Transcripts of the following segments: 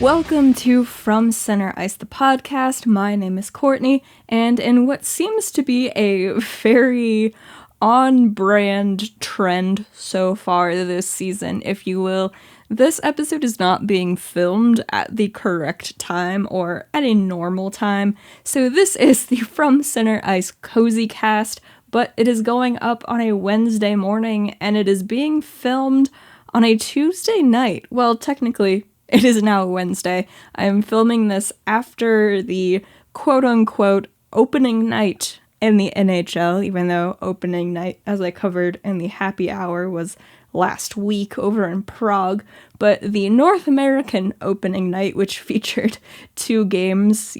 Welcome to From Center Ice, the podcast. My name is Courtney, and in what seems to be a very on-brand trend so far this season, if you will, this episode is not being filmed at the correct time or at a normal time. So this is the From Center Ice Cozy Cast, but it is going up on a Wednesday morning, and it is being filmed on a Tuesday night. Well, technically, it is now Wednesday. I am filming this after the quote-unquote opening night in the NHL, even though opening night, as I covered in the happy hour, was last week over in Prague. But the North American opening night, which featured two games,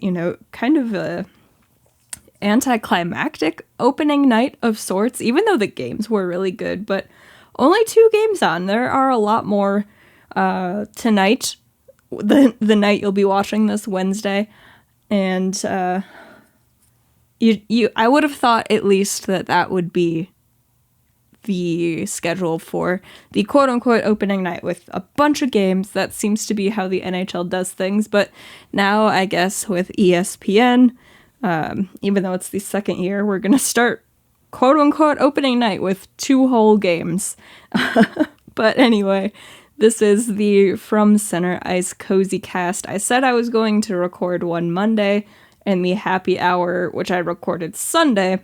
kind of a anticlimactic opening night of sorts, even though the games were really good, but only two games on. There are a lot more tonight, the night you'll be watching this, Wednesday, and I would have thought at least that would be the schedule for the quote-unquote opening night with a bunch of games. That seems to be how the NHL does things, but now I guess with ESPN, even though it's the second year, we're gonna start quote-unquote opening night with two whole games. But anyway, this is the From Center Ice Cozy Cast. I said I was going to record one Monday in the happy hour, which I recorded Sunday,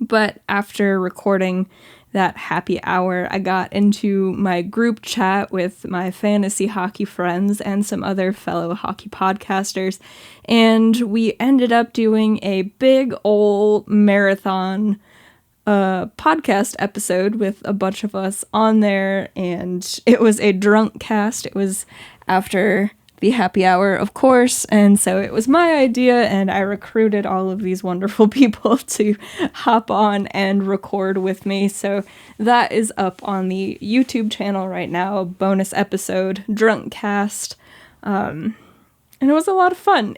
but after recording that happy hour, I got into my group chat with my fantasy hockey friends and some other fellow hockey podcasters, and we ended up doing a big ol' marathon podcast episode with a bunch of us on there, and it was a drunk cast. It was after the happy hour, of course, and so it was my idea, and I recruited all of these wonderful people to hop on and record with me. So that is up on the YouTube channel right now, bonus episode, drunk cast, and it was a lot of fun.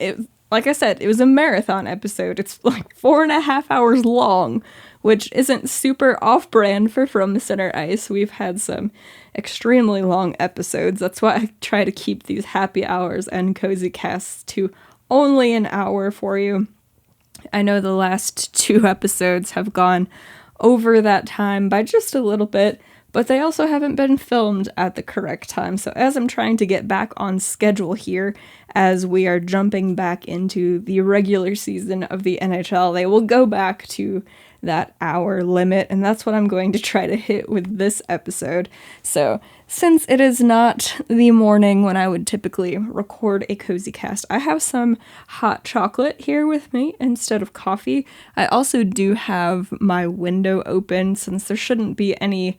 Like I said, it was a marathon episode. It's like 4.5 hours long, which isn't super off-brand for From Center Ice. We've had some extremely long episodes. That's why I try to keep these happy hours and cozy casts to only an hour for you. I know the last two episodes have gone over that time by just a little bit, but they also haven't been filmed at the correct time. So as I'm trying to get back on schedule here, as we are jumping back into the regular season of the NHL, they will go back to that hour limit, and that's what I'm going to try to hit with this episode. So since it is not the morning when I would typically record a cozy cast, I have some hot chocolate here with me instead of coffee. I also do have my window open since there shouldn't be any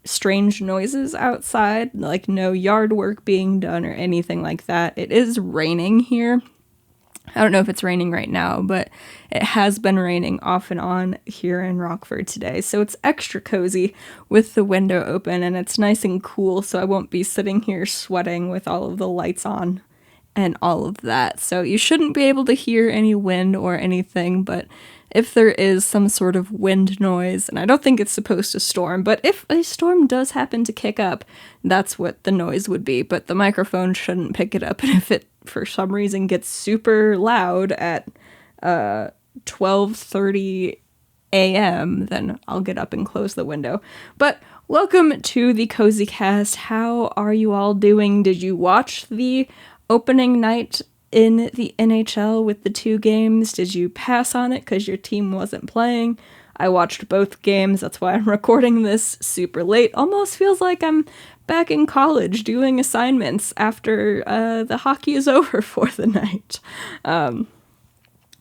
strange noises outside, like no yard work being done or anything like that. It is raining here. I don't know if it's raining right now, but it has been raining off and on here in Rockford today, so it's extra cozy with the window open, and it's nice and cool, so I won't be sitting here sweating with all of the lights on and all of that. So you shouldn't be able to hear any wind or anything, but if there is some sort of wind noise, and I don't think it's supposed to storm, but if a storm does happen to kick up, that's what the noise would be, but the microphone shouldn't pick it up, and if it for some reason gets super loud at 12:30 a.m., then I'll get up and close the window. But welcome to the Cozy Cast. How are you all doing? Did you watch the opening night in the NHL with the two games? Did you pass on it because your team wasn't playing? I watched both games. That's why I'm recording this super late. Almost feels like I'm back in college doing assignments after the hockey is over for the night.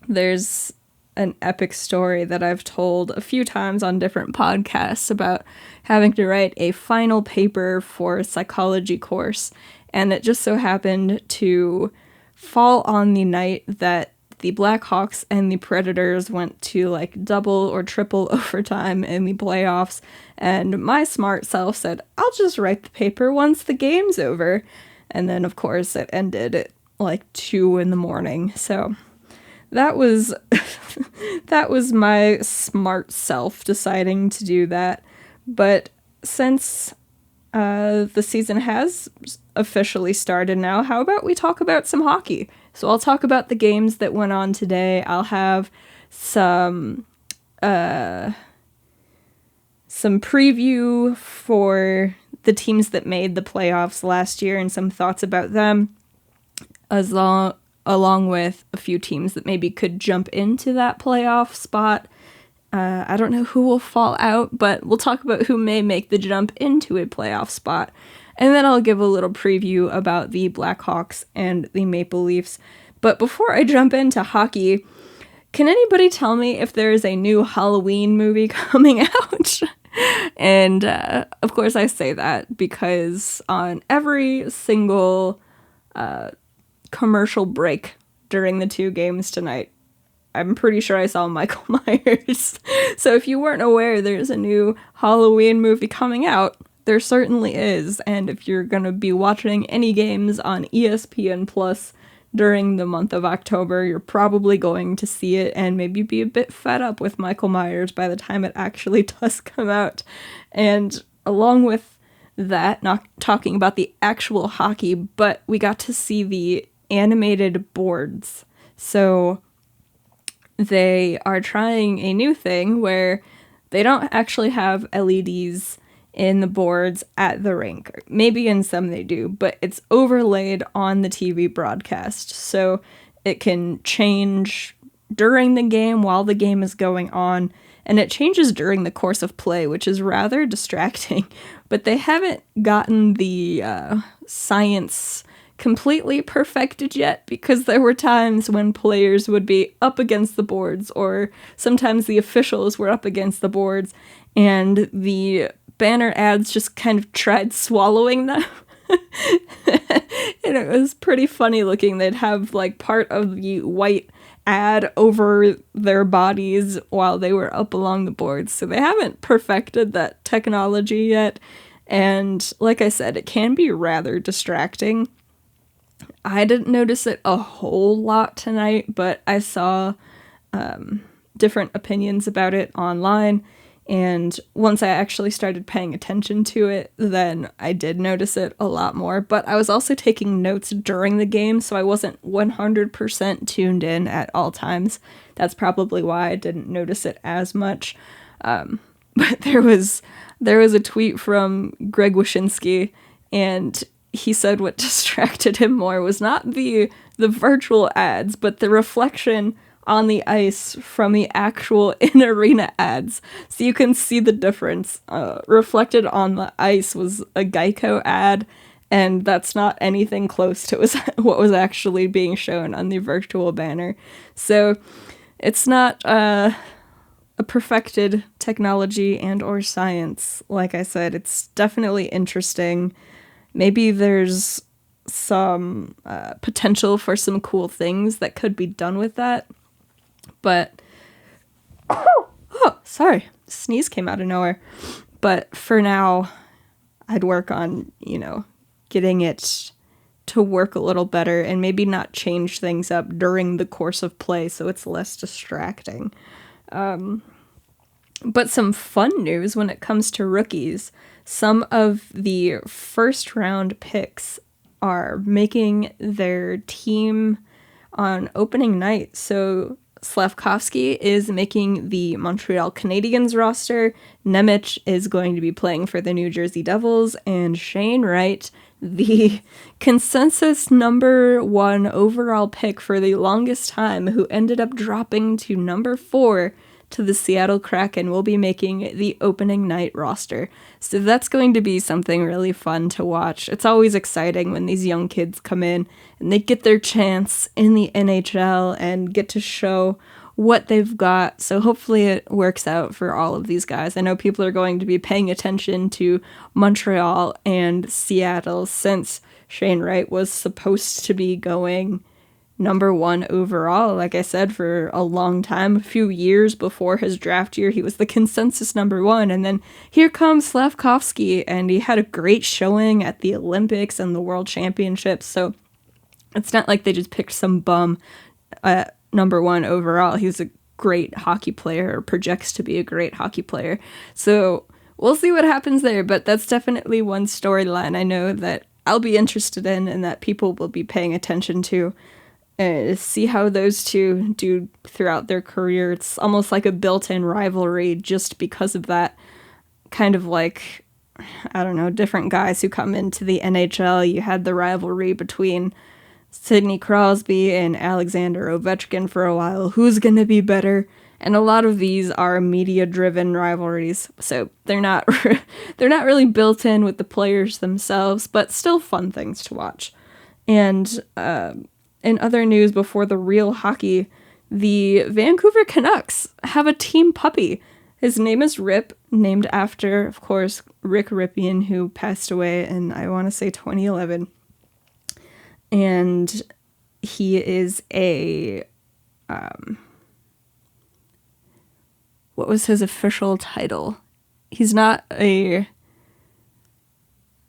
There's an epic story that I've told a few times on different podcasts about having to write a final paper for a psychology course, and it just so happened to fall on the night that the Blackhawks and the Predators went to like double or triple overtime in the playoffs, and my smart self said, I'll just write the paper once the game's over. And then, of course, it ended at like 2 a.m. So that was that was my smart self deciding to do that. But since the season has officially started now. How about we talk about some hockey? So I'll talk about the games that went on today. I'll have some preview for the teams that made the playoffs last year and some thoughts about them, along with a few teams that maybe could jump into that playoff spot. I don't know who will fall out, but we'll talk about who may make the jump into a playoff spot. And then I'll give a little preview about the Blackhawks and the Maple Leafs. But before I jump into hockey, can anybody tell me if there is a new Halloween movie coming out? And of course I say that because on every single commercial break during the two games tonight, I'm pretty sure I saw Michael Myers. So if you weren't aware there's a new Halloween movie coming out, there certainly is. And if you're going to be watching any games on ESPN Plus during the month of October, you're probably going to see it and maybe be a bit fed up with Michael Myers by the time it actually does come out. And along with that, not talking about the actual hockey, but we got to see the animated boards. So they are trying a new thing where they don't actually have LEDs in the boards at the rink. Maybe in some they do, but it's overlaid on the TV broadcast. So it can change during the game while the game is going on, and it changes during the course of play, which is rather distracting. But they haven't gotten the science completely perfected yet, because there were times when players would be up against the boards, or sometimes the officials were up against the boards, and the banner ads just kind of tried swallowing them. And it was pretty funny looking. They'd have like part of the white ad over their bodies while they were up along the boards. So they haven't perfected that technology yet. And like I said, it can be rather distracting. I didn't notice it a whole lot tonight, but I saw different opinions about it online. And once I actually started paying attention to it, then I did notice it a lot more. But I was also taking notes during the game, so I wasn't 100% tuned in at all times. That's probably why I didn't notice it as much. But there was a tweet from Greg Wyshynski, and he said what distracted him more was not the virtual ads, but the reflection on the ice from the actual in-arena ads. So you can see the difference. Reflected on the ice was a Geico ad, and that's not anything close to what was actually being shown on the virtual banner. So it's not a perfected technology and or science. Like I said, it's definitely interesting. Maybe there's some potential for some cool things that could be done with that. But, oh, sorry, sneeze came out of nowhere. But for now, I'd work on, getting it to work a little better and maybe not change things up during the course of play so it's less distracting. But some fun news when it comes to rookies. Some of the first round picks are making their team on opening night. So Slavkovsky is making the Montreal Canadiens roster, Nemec is going to be playing for the New Jersey Devils, and Shane Wright, the consensus number 1 overall pick for the longest time, who ended up dropping to number 4 to the Seattle Kraken, will be making the opening night roster. So that's going to be something really fun to watch. It's always exciting when these young kids come in and they get their chance in the NHL and get to show what they've got. So hopefully it works out for all of these guys. I know people are going to be paying attention to Montreal and Seattle since Shane Wright was supposed to be going number 1 overall. Like I said, for a long time, a few years before his draft year, he was the consensus number 1. And then here comes Slavkovsky, and he had a great showing at the Olympics and the World Championships. So it's not like they just picked some bum at number 1 overall. He was a great hockey player, or projects to be a great hockey player. So we'll see what happens there, but that's definitely one storyline I know that I'll be interested in and that people will be paying attention to. See how those two do throughout their career. It's almost like a built-in rivalry just because of that. Kind of like, I don't know, different guys who come into the NHL. You had the rivalry between Sidney Crosby and Alexander Ovechkin for a while. Who's going to be better? And a lot of these are media-driven rivalries, so they're not they're not really built in with the players themselves, but still fun things to watch. And in other news before the real hockey, the Vancouver Canucks have a team puppy. His name is Rip, named after, of course, Rick Ripien, who passed away in, I want to say, 2011. And he is a... what was his official title? He's not a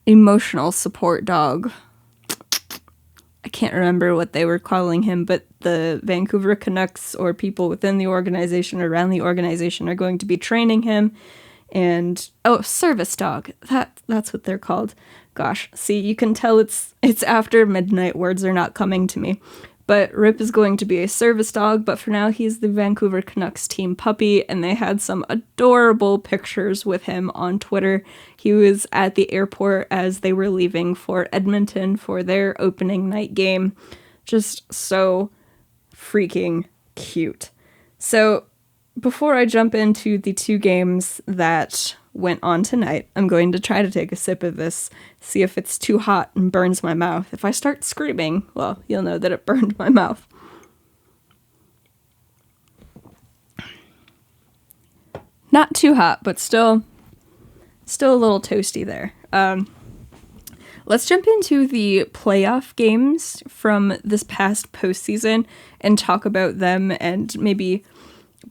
emotional support dog. I can't remember what they were calling him, but the Vancouver Canucks or people within the organization or around the organization are going to be training him. And service dog. That's what they're called. Gosh, see, you can tell it's after midnight. Words are not coming to me. But Rip is going to be a service dog, but for now he's the Vancouver Canucks team puppy, and they had some adorable pictures with him on Twitter. He was at the airport as they were leaving for Edmonton for their opening night game. Just so freaking cute. So before I jump into the two games that went on tonight, I'm going to try to take a sip of this, see if it's too hot and burns my mouth. If I start screaming, well, you'll know that it burned my mouth. Not too hot, but still a little toasty there. Let's jump into the playoff games from this past postseason and talk about them and maybe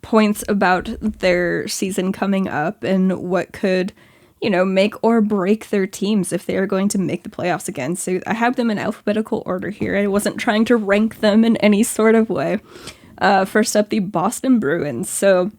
points about their season coming up and what could, make or break their teams if they are going to make the playoffs again. So I have them in alphabetical order here. I wasn't trying to rank them in any sort of way. First up, the Boston Bruins. So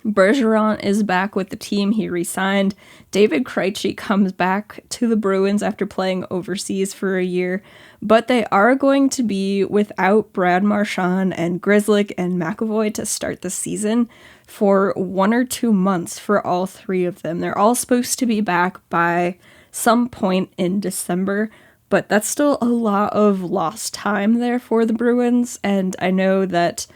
Bergeron is back with the team. He re-signed. David Krejci comes back to the Bruins after playing overseas for a year, but they are going to be without Brad Marchand and Grzelcyk and McAvoy to start the season for 1 or 2 months for all three of them. They're all supposed to be back by some point in December, but that's still a lot of lost time there for the Bruins, and I know that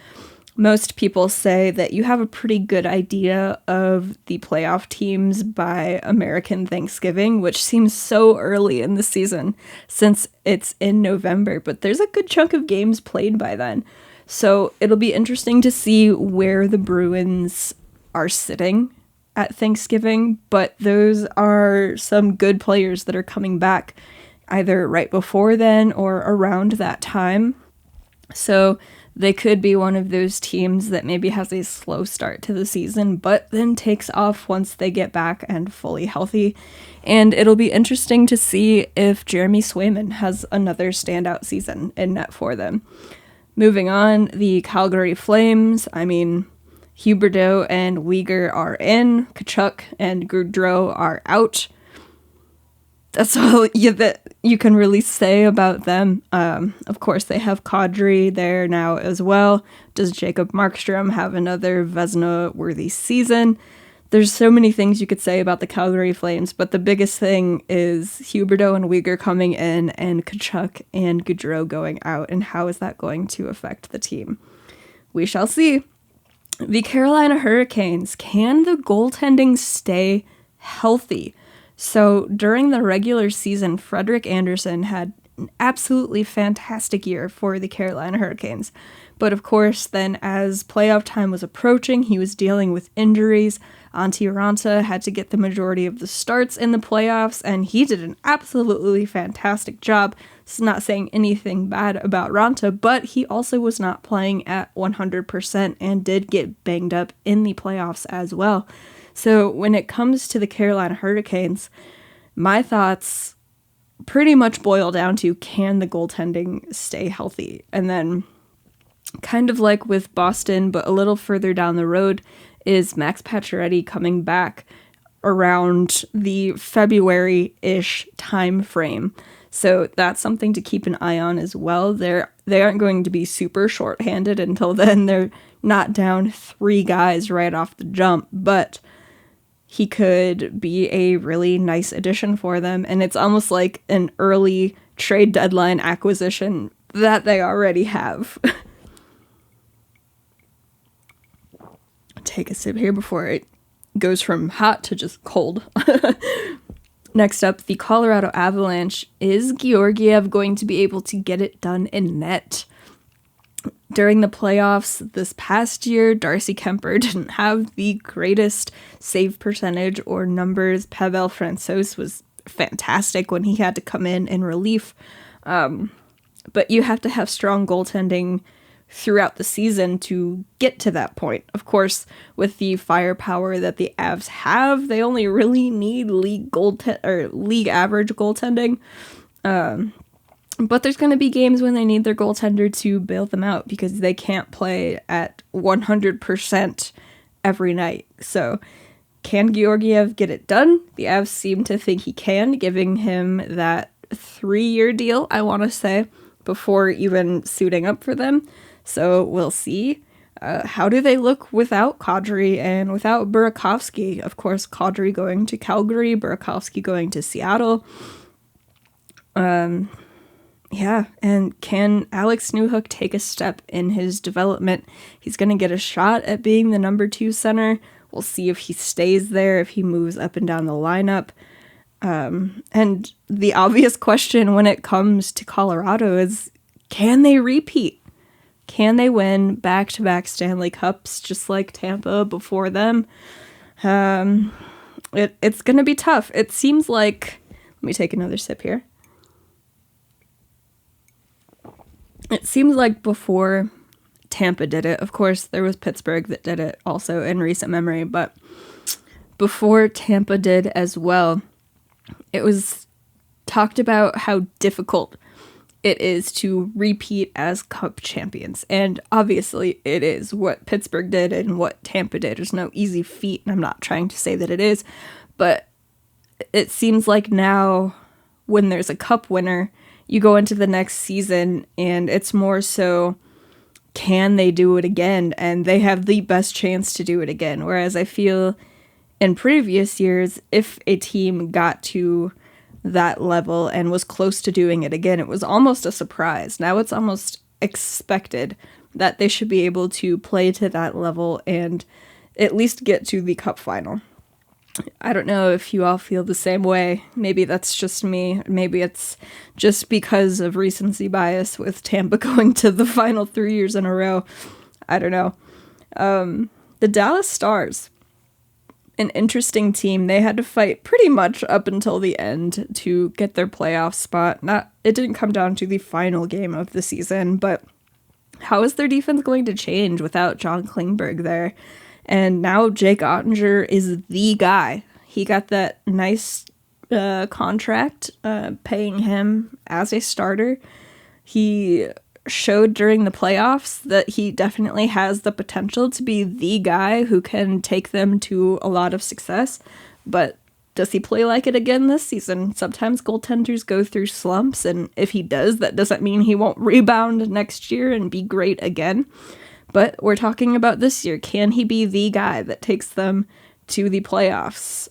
most people say that you have a pretty good idea of the playoff teams by American Thanksgiving, which seems so early in the season since it's in November, but there's a good chunk of games played by then. So it'll be interesting to see where the Bruins are sitting at Thanksgiving, but those are some good players that are coming back either right before then or around that time. So they could be one of those teams that maybe has a slow start to the season, but then takes off once they get back and fully healthy. And it'll be interesting to see if Jeremy Swayman has another standout season in net for them. Moving on, the Calgary Flames. Huberdeau and Weegar are in. Tkachuk and Gaudreau are out. That's all that you can really say about them. Of course, they have Kadri there now as well. Does Jacob Markstrom have another Vezina-worthy season? There's so many things you could say about the Calgary Flames, but the biggest thing is Huberdeau and Weegar coming in and Tkachuk and Gaudreau going out, and how is that going to affect the team? We shall see. The Carolina Hurricanes. Can the goaltending stay healthy? So during the regular season, Frederik Andersen had an absolutely fantastic year for the Carolina Hurricanes. But of course, then as playoff time was approaching, he was dealing with injuries. Antti Raanta had to get the majority of the starts in the playoffs, and he did an absolutely fantastic job. This is not saying anything bad about Raanta, but he also was not playing at 100% and did get banged up in the playoffs as well. So when it comes to the Carolina Hurricanes, my thoughts pretty much boil down to, can the goaltending stay healthy? And then kind of like with Boston, but a little further down the road, is Max Pacioretty coming back around the February-ish time frame. So that's something to keep an eye on as well. They aren't going to be super shorthanded until then. They're not down 3 guys right off the jump, but he could be a really nice addition for them. And it's almost like an early trade deadline acquisition that they already have. Take a sip here before it goes from hot to just cold. Next up, the Colorado Avalanche. Is Georgiev going to be able to get it done in net? During the playoffs this past year, Darcy Kemper didn't have the greatest save percentage or numbers. Pavel Francouz was fantastic when he had to come in relief. But you have to have strong goaltending throughout the season to get to that point. Of course, with the firepower that the Avs have, they only really need league average goaltending. But there's going to be games when they need their goaltender to bail them out because they can't play at 100% every night. So, can Georgiev get it done? The Avs seem to think he can, giving him that 3-year deal, I want to say, before even suiting up for them. So we'll see. How do they look without Kadri and without Burakovsky? Of course, Kadri going to Calgary, Burakovsky going to Seattle. Yeah, and can Alex Newhook take a step in his development? He's going to get a shot at being the number 2 center. We'll see if he stays there, if he moves up and down the lineup. And the obvious question when it comes to Colorado is, can they repeat? Can they win back-to-back Stanley Cups just like Tampa before them? It's going to be tough. It seems like... Let me take another sip here. It seems like before Tampa did it, of course, there was Pittsburgh that did it also in recent memory, but before Tampa did as well, it was talked about how difficult it is to repeat as Cup champions. And obviously it is. What Pittsburgh did and what Tampa did is no easy feat, and I'm not trying to say that it is, but it seems like now when there's a Cup winner, you go into the next season and it's more so, can they do it again? And they have the best chance to do it again. Whereas I feel in previous years, if a team got to that level and was close to doing it again, it was almost a surprise. Now it's almost expected that they should be able to play to that level and at least get to the Cup final. I don't know if you all feel the same way. Maybe that's just me. Maybe it's just because of recency bias with Tampa going to the final 3 years in a row. I don't know. The Dallas Stars, an interesting team. They had to fight pretty much up until the end to get their playoff spot. It didn't come down to the final game of the season, but how is their defense going to change without John Klingberg there? And now Jake Ottinger is the guy. He got that nice contract paying him as a starter. He showed during the playoffs that he definitely has the potential to be the guy who can take them to a lot of success. But does he play like it again this season? Sometimes goaltenders go through slumps, and if he does, that doesn't mean he won't rebound next year and be great again. But we're talking about this year. Can he be the guy that takes them to the playoffs?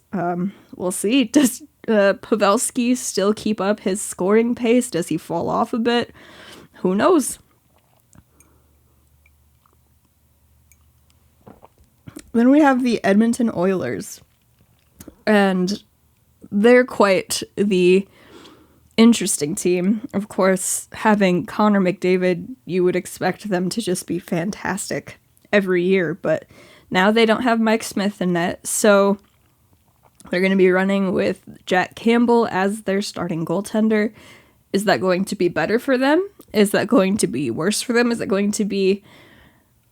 We'll see. Does Pavelski still keep up his scoring pace? Does he fall off a bit? Who knows? Then we have the Edmonton Oilers. And they're quite the interesting team. Of course, having Connor McDavid, you would expect them to just be fantastic every year, but now they don't have Mike Smith in net, so they're going to be running with Jack Campbell as their starting goaltender. Is that going to be better for them? Is that going to be worse for them? Is it going to be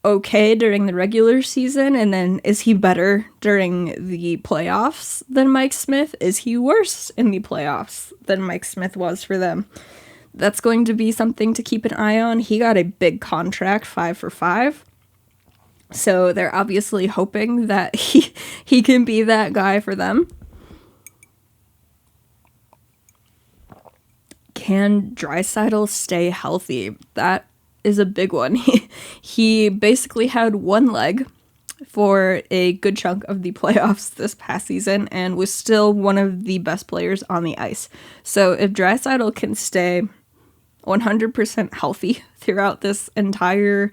okay during the regular season, and then is he better during the playoffs than Mike Smith? Is he worse in the playoffs than Mike Smith was for them? That's going to be something to keep an eye on. He got a big contract, 5 for 5. So they're obviously hoping that he can be that guy for them. Can Draisaitl stay healthy? That is a big one. He basically had one leg for a good chunk of the playoffs this past season and was still one of the best players on the ice. So if Draisaitl can stay 100% healthy throughout this entire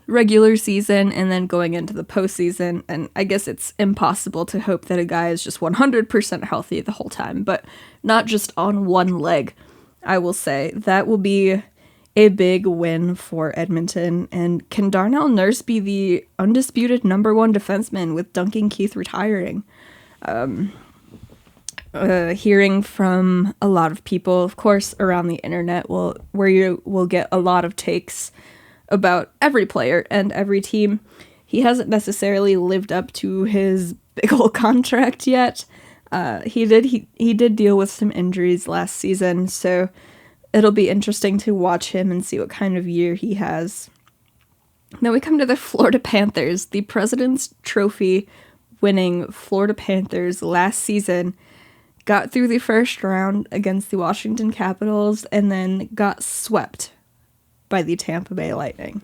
regular season and then going into the postseason, and I guess it's impossible to hope that a guy is just 100% healthy the whole time, but not just on one leg, I will say that will be a big win for Edmonton. And can Darnell Nurse be the undisputed number one defenseman with Duncan Keith retiring? Hearing from a lot of people, of course, around the internet, where you will get a lot of takes about every player and every team. He hasn't necessarily lived up to his big old contract yet. He did deal with some injuries last season, so it'll be interesting to watch him and see what kind of year he has. Then we come to the Florida Panthers. The President's Trophy winning Florida Panthers last season got through the first round against the Washington Capitals and then got swept by the Tampa Bay Lightning.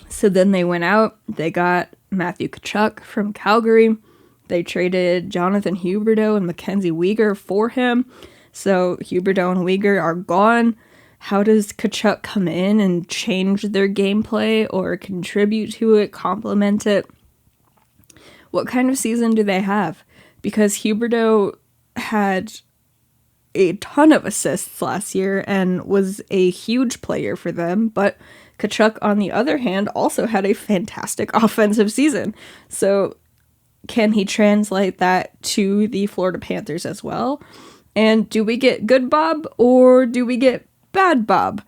So then they went out, they got Matthew Tkachuk from Calgary. They traded Jonathan Huberdeau and Mackenzie Weegar for him. So Huberdeau and Weegar are gone. How does Tkachuk come in and change their gameplay or contribute to it, complement it? What kind of season do they have? Because Huberdeau had a ton of assists last year and was a huge player for them, but Tkachuk, on the other hand, also had a fantastic offensive season. So can he translate that to the Florida Panthers as well? And do we get good Bob or do we get bad Bob?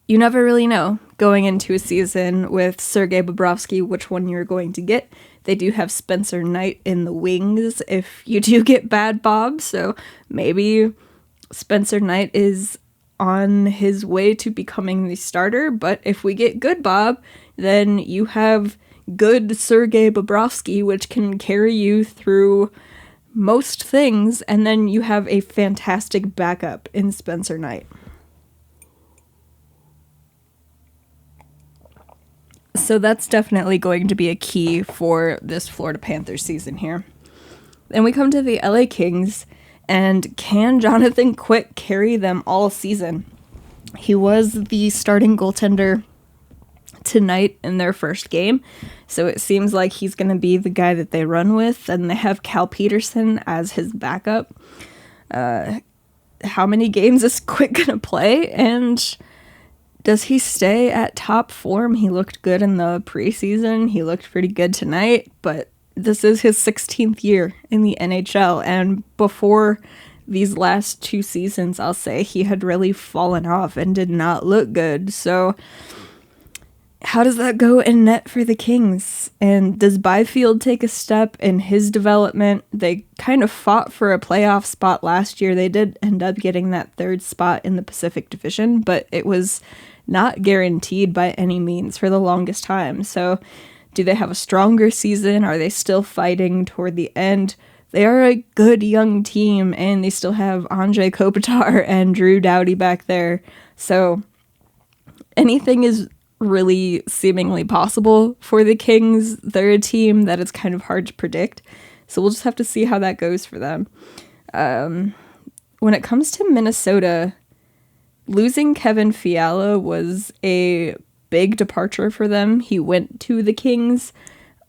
You never really know going into a season with Sergei Bobrovsky which one you're going to get. They do have Spencer Knight in the wings if you do get bad Bob, so maybe Spencer Knight is on his way to becoming the starter, but if we get good Bob, then you have good Sergei Bobrovsky, which can carry you through most things, and then you have a fantastic backup in Spencer Knight. So that's definitely going to be a key for this Florida Panthers season here. Then we come to the LA Kings, and can Jonathan Quick carry them all season? He was the starting goaltender tonight in their first game, so it seems like he's going to be the guy that they run with, and they have Cal Peterson as his backup. How many games is Quick going to play, and does he stay at top form? He looked good in the preseason, he looked pretty good tonight, but this is his 16th year in the NHL, and before these last two seasons, I'll say, he had really fallen off and did not look good. So how does that go in net for the Kings? And does Byfield take a step in his development? They kind of fought for a playoff spot last year. They did end up getting that third spot in the Pacific Division, but it was not guaranteed by any means for the longest time. So do they have a stronger season? Are they still fighting toward the end? They are a good young team, and they still have Andrei Kopitar and Drew Doughty back there. So anything is really seemingly possible for the Kings. They're a team that is kind of hard to predict. So we'll just have to see how that goes for them. When it comes to Minnesota, losing Kevin Fiala was a big departure for them. He went to the Kings.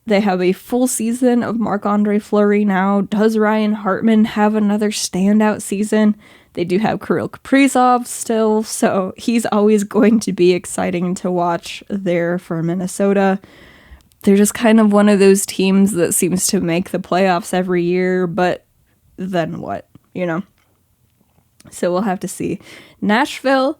They have a full season of Marc-Andre Fleury now. Does Ryan Hartman have another standout season? They do have Kirill Kaprizov still, so he's always going to be exciting to watch there for Minnesota. They're just kind of one of those teams that seems to make the playoffs every year, but then what, you know? So we'll have to see. Nashville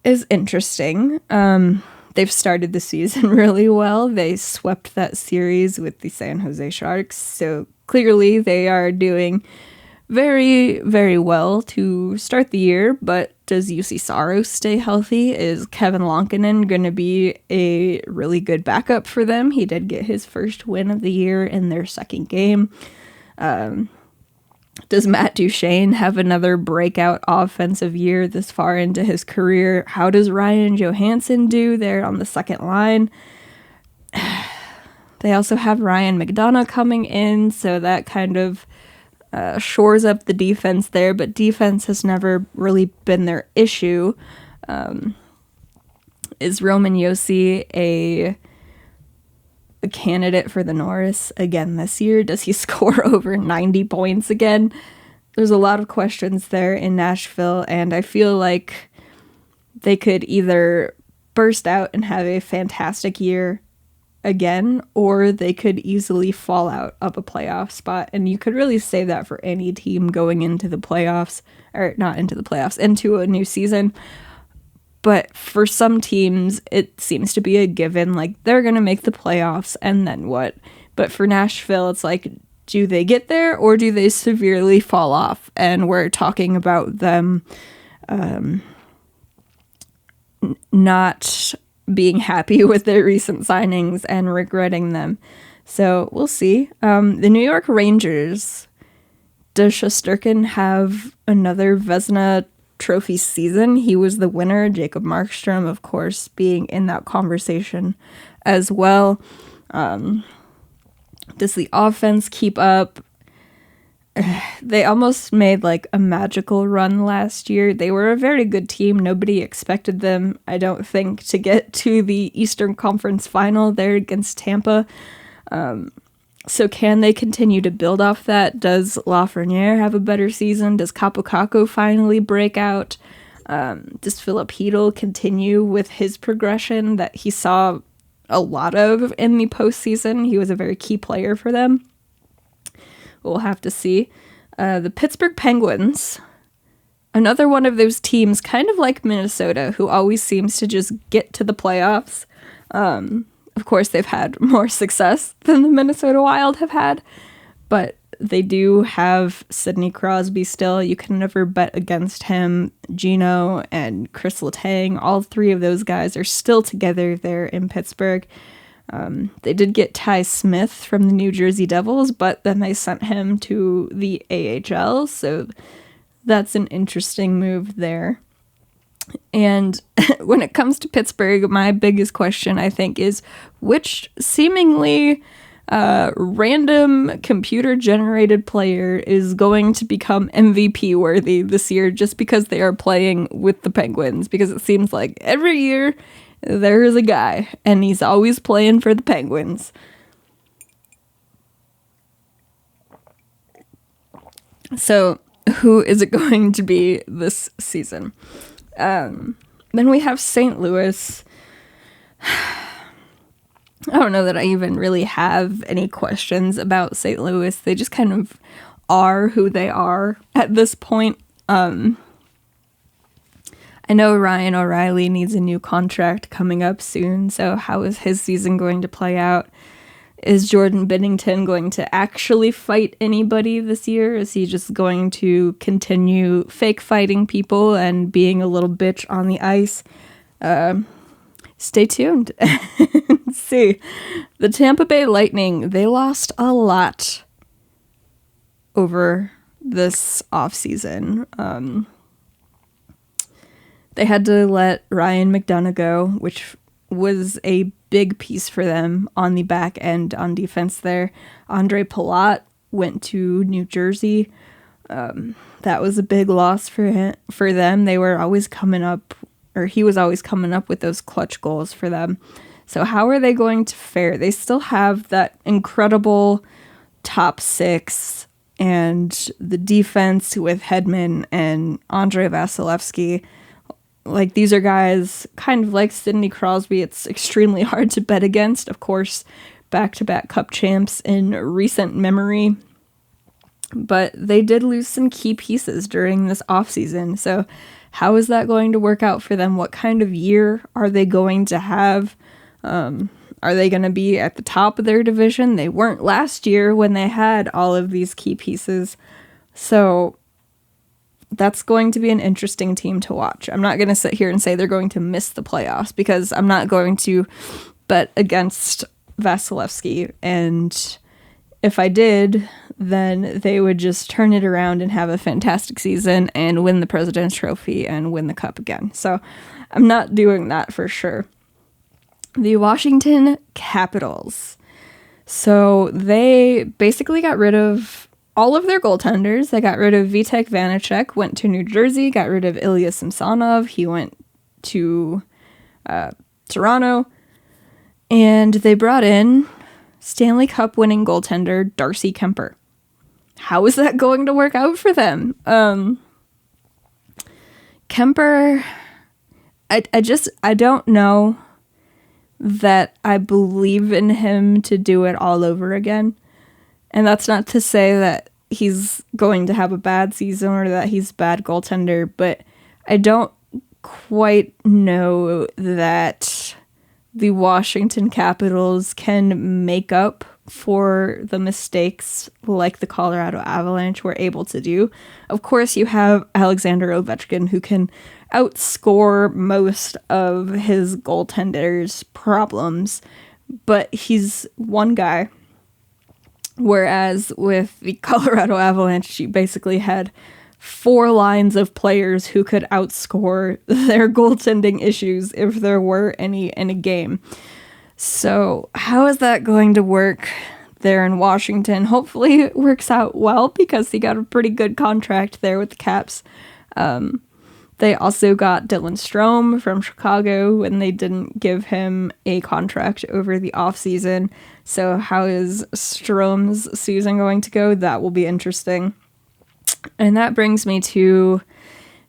is interesting. They've started the season really well. They swept that series with the San Jose Sharks, so clearly they are doing very, very well to start the year, but does UC Saros stay healthy? Is Kevin Lonkinen going to be a really good backup for them? He did get his first win of the year in their second game. Does Matt Duchene have another breakout offensive year this far into his career? How does Ryan Johansson do there on the second line? They also have Ryan McDonough coming in, so that kind of shores up the defense there, but defense has never really been their issue. Is Roman Josi a candidate for the Norris again this year? Does he score over 90 points again? There's a lot of questions there in Nashville, and I feel like they could either burst out and have a fantastic year again, or they could easily fall out of a playoff spot. And you could really say that for any team going into the playoffs, or not into the playoffs, into a new season. But for some teams, it seems to be a given, like they're going to make the playoffs and then what? But for Nashville, it's like, do they get there or do they severely fall off? And we're talking about them not being happy with their recent signings and regretting them. So we'll see. The New York Rangers, does Shesterkin have another Vezina Trophy season? He was the winner. Jacob Markstrom, of course, being in that conversation as well. Does the offense keep up? They almost made like a magical run last year. They were a very good team. Nobody expected them, I don't think, to get to the Eastern Conference Final there against Tampa. So can they continue to build off that? Does Lafreniere have a better season? Does Capo finally break out? Does Philip Hedl continue with his progression that he saw a lot of in the postseason? He was a very key player for them. We'll have to see. The Pittsburgh Penguins, another one of those teams, kind of like Minnesota, who always seems to just get to the playoffs. Of course, they've had more success than the Minnesota Wild have had, but they do have Sidney Crosby still. You can never bet against him. Gino and Chris Letang, all three of those guys are still together there in Pittsburgh. They did get Ty Smith from the New Jersey Devils, but then they sent him to the AHL, so that's an interesting move there. And when it comes to Pittsburgh, my biggest question, I think, is which seemingly random computer-generated player is going to become MVP-worthy this year just because they are playing with the Penguins? Because it seems like every year there is a guy, and he's always playing for the Penguins. So, who is it going to be this season? Then we have St. Louis. I don't know that I even really have any questions about St. Louis. They just kind of are who they are at this point. I know Ryan O'Reilly needs a new contract coming up soon, so how is his season going to play out? Is Jordan Binnington going to actually fight anybody this year? Is he just going to continue fake fighting people and being a little bitch on the ice? Stay tuned and see. The Tampa Bay Lightning, they lost a lot over this offseason. They had to let Ryan McDonough go, which was a big piece for them on the back end on defense there. Andre Palat went to New Jersey. That was a big loss for them. They were always coming up, or he was always coming up with those clutch goals for them. So how are they going to fare? They still have that incredible top six and the defense with Hedman and Andrei Vasilevsky. Like, these are guys kind of like Sidney Crosby. It's extremely hard to bet against. Of course, back-to-back cup champs in recent memory. But they did lose some key pieces during this offseason. So how is that going to work out for them? What kind of year are they going to have? Are they going to be at the top of their division? They weren't last year when they had all of these key pieces. So that's going to be an interesting team to watch. I'm not going to sit here and say they're going to miss the playoffs, because I'm not going to bet against Vasilevsky. And if I did, then they would just turn it around and have a fantastic season and win the President's Trophy and win the Cup again. So I'm not doing that for sure. The Washington Capitals. So they basically got rid of all of their goaltenders. They got rid of Vitek Vanacek, went to New Jersey, got rid of Ilya Samsonov. He went to Toronto. And they brought in Stanley Cup winning goaltender Darcy Kemper. How is that going to work out for them? Kemper, I don't know that I believe in him to do it all over again. And that's not to say that he's going to have a bad season or that he's a bad goaltender, but I don't quite know that the Washington Capitals can make up for the mistakes like the Colorado Avalanche were able to do. Of course, you have Alexander Ovechkin, who can outscore most of his goaltender's problems, but he's one guy. Whereas with the Colorado Avalanche, you basically had 4 lines of players who could outscore their goaltending issues if there were any in a game. So how is that going to work there in Washington? Hopefully it works out well, because he got a pretty good contract there with the Caps. They also got Dylan Strome from Chicago, and they didn't give him a contract over the offseason. So how is Strome's season going to go? That will be interesting. And that brings me to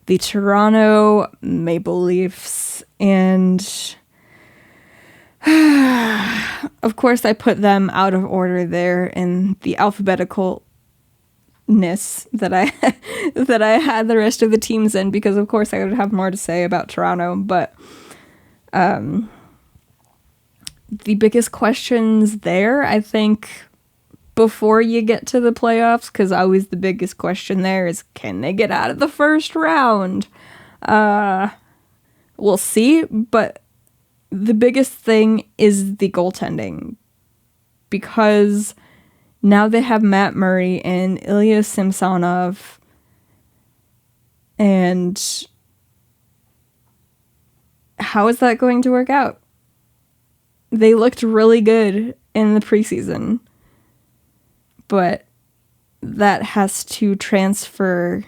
the Toronto Maple Leafs. And of course, I put them out of order there in the alphabeticalness that I had the rest of the teams in, because of course I would have more to say about Toronto. But the biggest questions there, I think, before you get to the playoffs, because always the biggest question there is, can they get out of the first round? We'll see, but the biggest thing is the goaltending, because now they have Matt Murray and Ilya Samsonov, and how is that going to work out? They looked really good in the preseason, but that has to transfer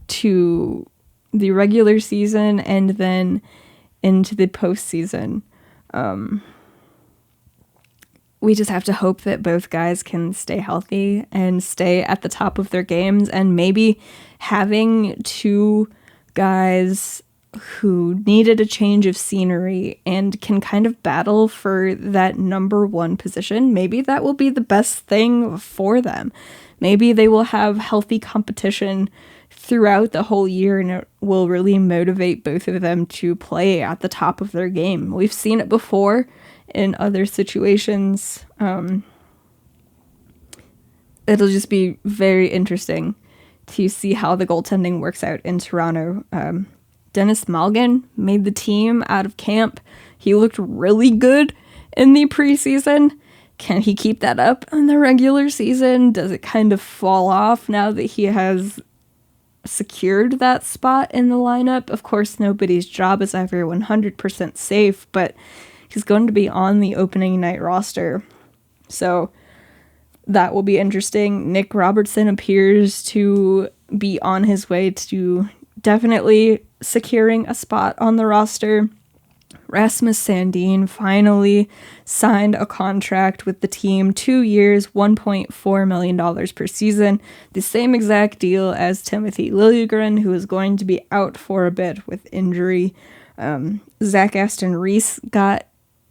to the regular season and then into the postseason. We just have to hope that both guys can stay healthy and stay at the top of their games, and maybe having 2 guys who needed a change of scenery and can kind of battle for that number 1 position, maybe that will be the best thing for them. Maybe they will have healthy competition throughout the whole year, and it will really motivate both of them to play at the top of their game. We've seen it before in other situations. It'll just be very interesting to see how the goaltending works out in Toronto. Dennis Malgin made the team out of camp. He looked really good in the preseason. Can he keep that up in the regular season? Does it kind of fall off now that he has secured that spot in the lineup? Of course, nobody's job is ever 100% safe, but he's going to be on the opening night roster. So that will be interesting. Nick Robertson appears to be on his way to definitely securing a spot on the roster. Rasmus Sandin finally signed a contract with the team, 2 years, $1.4 million per season, the same exact deal as Timothy Liljegren, who is going to be out for a bit with injury. Zach Aston Reese got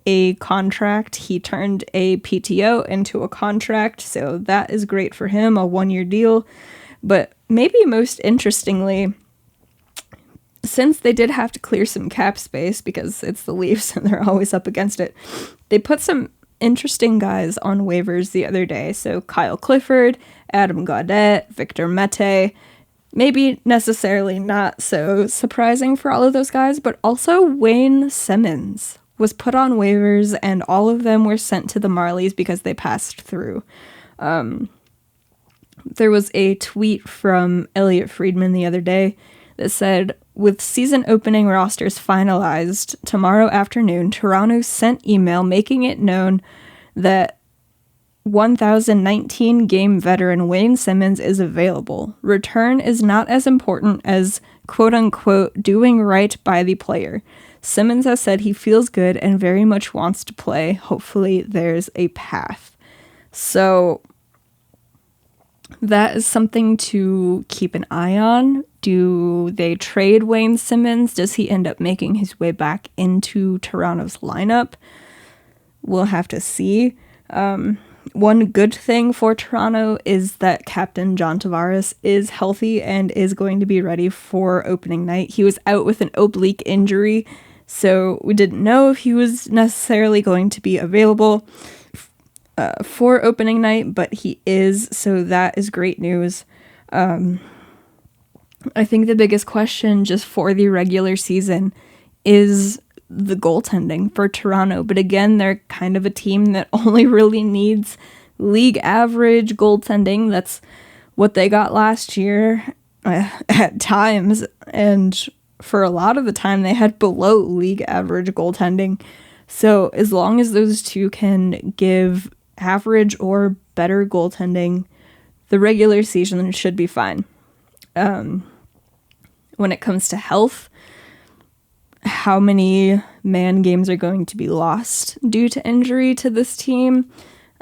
a contract. He turned a PTO into a contract, so that is great for him, a 1-year deal. But maybe most interestingly, since they did have to clear some cap space because it's the Leafs and they're always up against it, they put some interesting guys on waivers the other day. So Kyle Clifford, Adam Gaudette, Victor Mete. Maybe necessarily not so surprising for all of those guys, but also Wayne Simmons was put on waivers, and all of them were sent to the Marlies because they passed through. There was a tweet from Elliot Friedman the other day that said, with season opening rosters finalized tomorrow afternoon, Toronto sent email making it known that 1019 game veteran Wayne Simmons is available. Return is not as important as quote-unquote doing right by the player. Simmons has said he feels good and very much wants to play. Hopefully there's a path. So that is something to keep an eye on. Do they trade Wayne Simmons? Does he end up making his way back into Toronto's lineup? We'll have to see. One good thing for Toronto is that Captain John Tavares is healthy and is going to be ready for opening night. He was out with an oblique injury, so we didn't know if he was necessarily going to be available for opening night, but he is, so that is great news. I think the biggest question just for the regular season is the goaltending for Toronto. But again, they're kind of a team that only really needs league average goaltending. That's what they got last year at times. And for a lot of the time, they had below league average goaltending. So as long as those two can give average or better goaltending, the regular season should be fine. When it comes to health, how many man games are going to be lost due to injury to this team?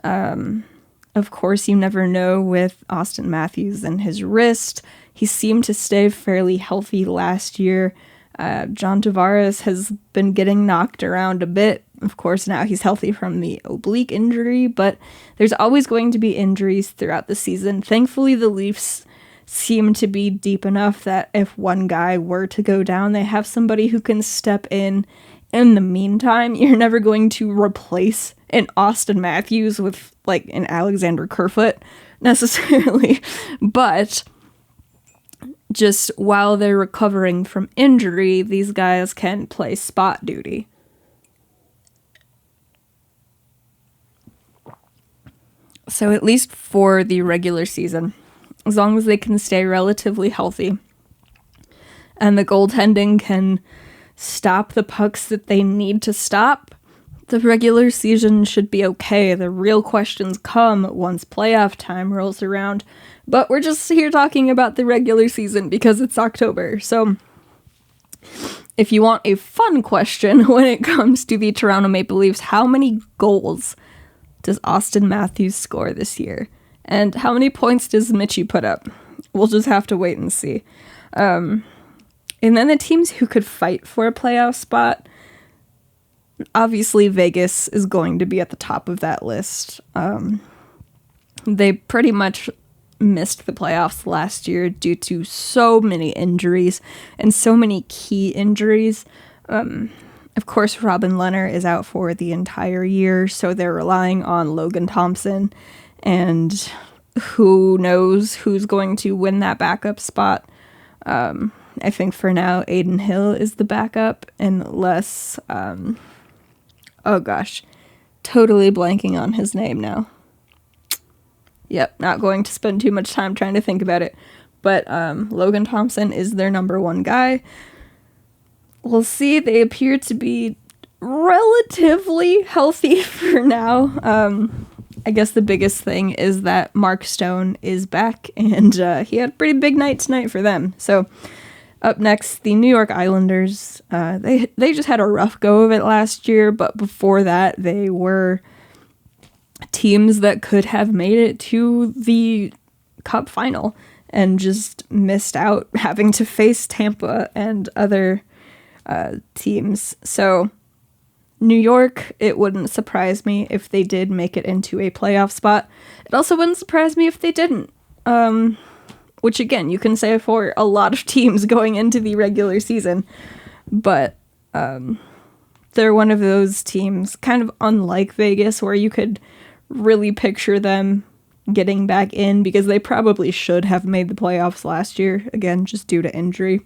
Of course, you never know with Austin Matthews and his wrist. He seemed to stay fairly healthy last year. John Tavares has been getting knocked around a bit. Of course, now he's healthy from the oblique injury, but there's always going to be injuries throughout the season. Thankfully, the Leafs seem to be deep enough that if one guy were to go down, they have somebody who can step in. In the meantime, you're never going to replace an Austin Matthews with like an Alexander Kerfoot necessarily, but just while they're recovering from injury, these guys can play spot duty. So at least for the regular season, as long as they can stay relatively healthy and the goaltending can stop the pucks that they need to stop, the regular season should be okay. The real questions come once playoff time rolls around. But we're just here talking about the regular season because it's October. So if you want a fun question when it comes to the Toronto Maple Leafs, how many goals does Austin Matthews score this year? And how many points does Mitchie put up? We'll just have to wait and see. And then the teams who could fight for a playoff spot, obviously Vegas is going to be at the top of that list. They pretty much missed the playoffs last year due to so many injuries and so many key injuries. Of course, Robin Lehner is out for the entire year, so they're relying on Logan Thompson, and who knows who's going to win that backup spot. I think for now, Aiden Hill is the backup, unless, totally blanking on his name now. Yep, not going to spend too much time trying to think about it, but Logan Thompson is their number one guy. We'll see. They appear to be relatively healthy for now. I guess the biggest thing is that Mark Stone is back, and he had a pretty big night tonight for them. So up next, the New York Islanders. They just had a rough go of it last year, but before that, they were teams that could have made it to the Cup final and just missed out having to face Tampa and other teams. So New York, it wouldn't surprise me if they did make it into a playoff spot. It also wouldn't surprise me if they didn't. Which, again, you can say for a lot of teams going into the regular season. But they're one of those teams, kind of unlike Vegas, where you could really picture them getting back in, because they probably should have made the playoffs last year, again, just due to injury.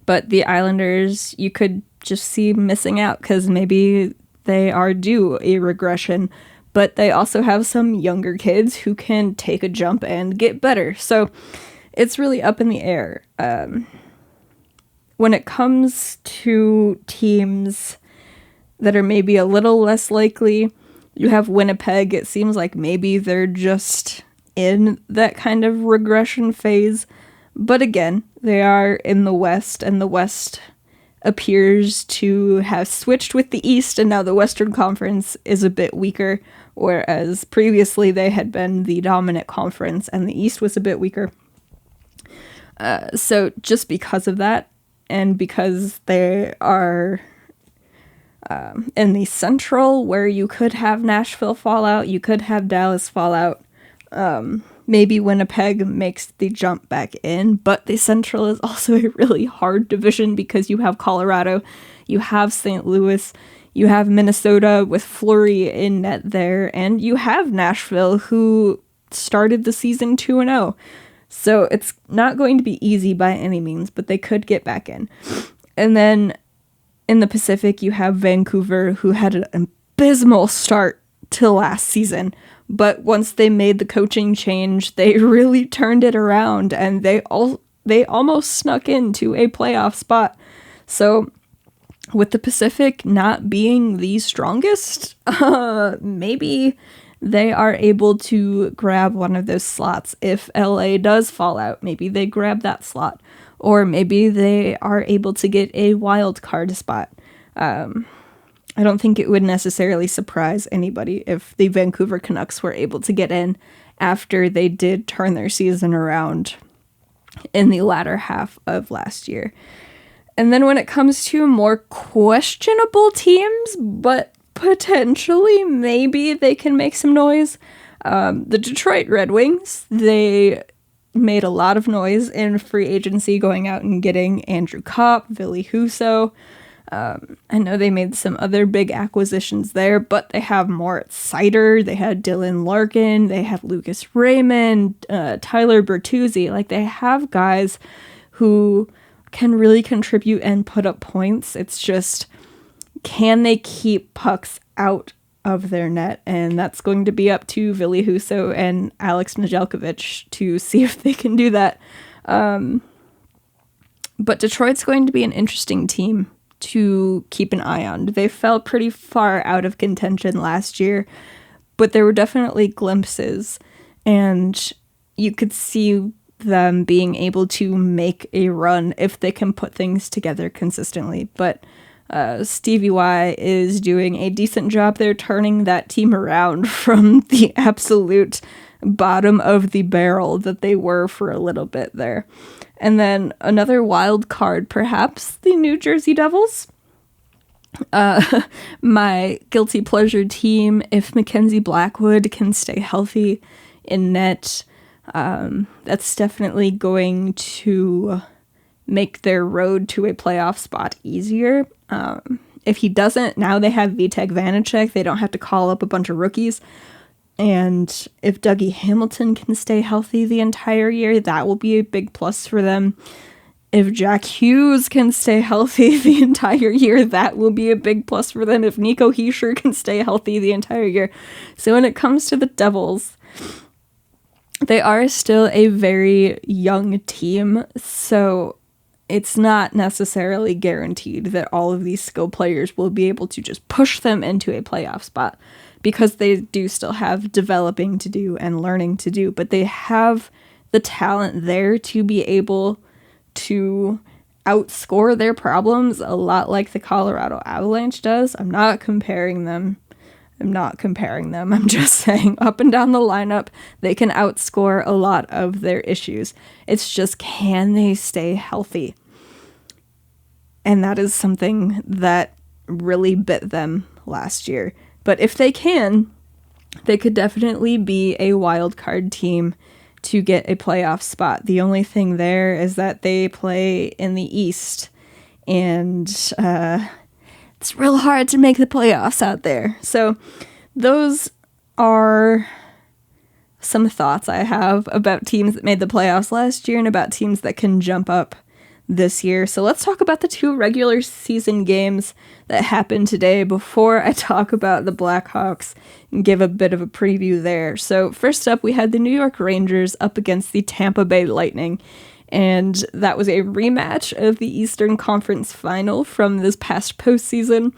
But the Islanders, you could just see missing out because maybe they are due a regression, but they also have some younger kids who can take a jump and get better. So it's really up in the air. When it comes to teams that are maybe a little less likely, you have Winnipeg. It seems like maybe they're just in that kind of regression phase. But again, they are in the West, and the West appears to have switched with the East, and now the Western Conference is a bit weaker, whereas previously they had been the dominant conference, and the East was a bit weaker. So just because of that, and because they are in the Central, where you could have Nashville fall out, you could have Dallas fall out, maybe Winnipeg makes the jump back in, but the Central is also a really hard division because you have Colorado, you have St. Louis, you have Minnesota with Fleury in net there, and you have Nashville, who started the season 2-0. So it's not going to be easy by any means, but they could get back in. And then in the Pacific, you have Vancouver, who had an abysmal start to last season. But once they made the coaching change, they really turned it around, and they almost snuck into a playoff spot. So with the Pacific not being the strongest, maybe they are able to grab one of those slots. If LA does fall out, maybe they grab that slot. Or maybe they are able to get a wild card spot. I don't think it would necessarily surprise anybody if the Vancouver Canucks were able to get in after they did turn their season around in the latter half of last year. And then when it comes to more questionable teams, but potentially maybe they can make some noise, the Detroit Red Wings, they made a lot of noise in free agency, going out and getting Andrew Kopp, Ville Husso. I know they made some other big acquisitions there, but they have Moritz Seider, they had Dylan Larkin, they have Lucas Raymond, Tyler Bertuzzi. Like, they have guys who can really contribute and put up points. It's just, can they keep pucks out of their net? And that's going to be up to Ville Husso and Alex Nedeljkovic to see if they can do that. But Detroit's going to be an interesting team to keep an eye on. They fell pretty far out of contention last year, but there were definitely glimpses, and you could see them being able to make a run if they can put things together consistently. But Stevie Y is doing a decent job there, turning that team around from the absolute bottom of the barrel that they were for a little bit there. And then another wild card, perhaps, the New Jersey Devils. My guilty pleasure team, if Mackenzie Blackwood can stay healthy in net, that's definitely going to make their road to a playoff spot easier. If he doesn't, now they have Vitek Vanacek. They don't have to call up a bunch of rookies. And if Dougie Hamilton can stay healthy the entire year, that will be a big plus for them. If Jack Hughes can stay healthy the entire year, that will be a big plus for them. If Nico Hischier can stay healthy the entire year. So when it comes to the Devils, they are still a very young team, so it's not necessarily guaranteed that all of these skill players will be able to just push them into a playoff spot, because they do still have developing to do and learning to do, but they have the talent there to be able to outscore their problems a lot like the Colorado Avalanche does. I'm not comparing them. I'm just saying, up and down the lineup, they can outscore a lot of their issues. It's just, can they stay healthy? And that is something that really bit them last year. But if they can, they could definitely be a wild card team to get a playoff spot. The only thing there is that they play in the East, and it's it's real hard to make the playoffs out there. So those are some thoughts I have about teams that made the playoffs last year and about teams that can jump up this year. So let's talk about the 2 regular season games that happened today before I talk about the Blackhawks and give a bit of a preview there. So first up, we had the New York Rangers up against the Tampa Bay Lightning, and that was a rematch of the Eastern Conference Final from this past postseason,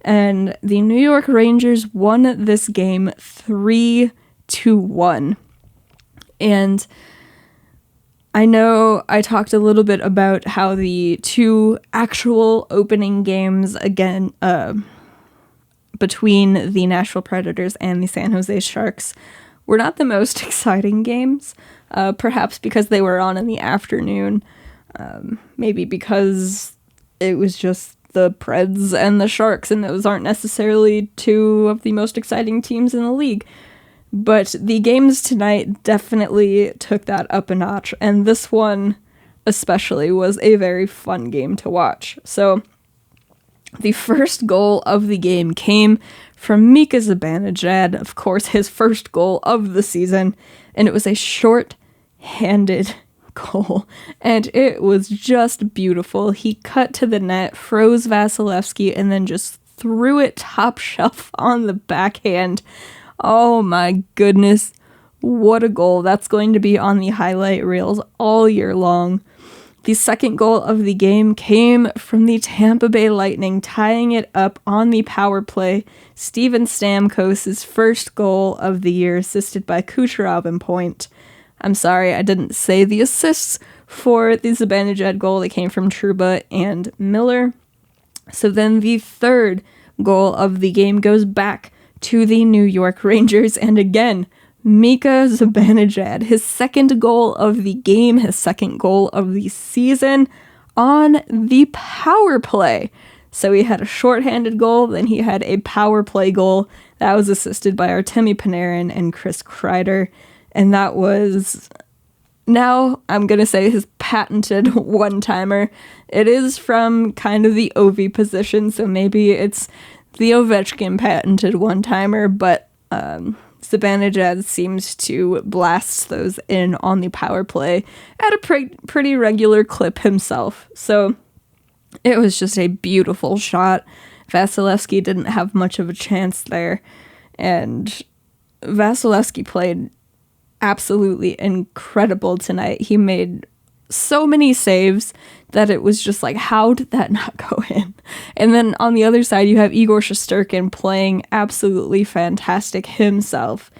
and the New York Rangers won this game 3-1. And I know I talked a little bit about how the 2 actual opening games again between the Nashville Predators and the San Jose Sharks were not the most exciting games, perhaps because they were on in the afternoon, maybe because it was just the Preds and the Sharks, and those aren't necessarily 2 of the most exciting teams in the league. But the games tonight definitely took that up a notch, and this one especially was a very fun game to watch. So the first goal of the game came from Mika Zibanejad, of course his first goal of the season, and it was a short-handed goal, and it was just beautiful. He cut to the net, froze Vasilevsky, and then just threw it top shelf on the backhand. Oh my goodness, what a goal. That's going to be on the highlight reels all year long. The second goal of the game came from the Tampa Bay Lightning, tying it up on the power play. Steven Stamkos' first goal of the year, assisted by Kucherov in point. I'm sorry, I didn't say the assists for the Zibanejad goal. They came from Trouba and Miller. So then the third goal of the game goes back to the New York Rangers, and again, Mika Zibanejad, his second goal of the game, his second goal of the season on the power play. So he had a shorthanded goal, then he had a power play goal that was assisted by Artemi Panarin and Chris Kreider, and that was, now I'm going to say, his patented one-timer. It is from kind of the Ovi position, so maybe it's the Ovechkin patented one-timer, but Zibanejad seems to blast those in on the power play at a pretty regular clip himself. So it was just a beautiful shot. Vasilevsky didn't have much of a chance there, and Vasilevsky played absolutely incredible tonight. He made so many saves that it was just like, how did that not go in? And then on the other side, you have Igor Shesterkin playing absolutely fantastic himself.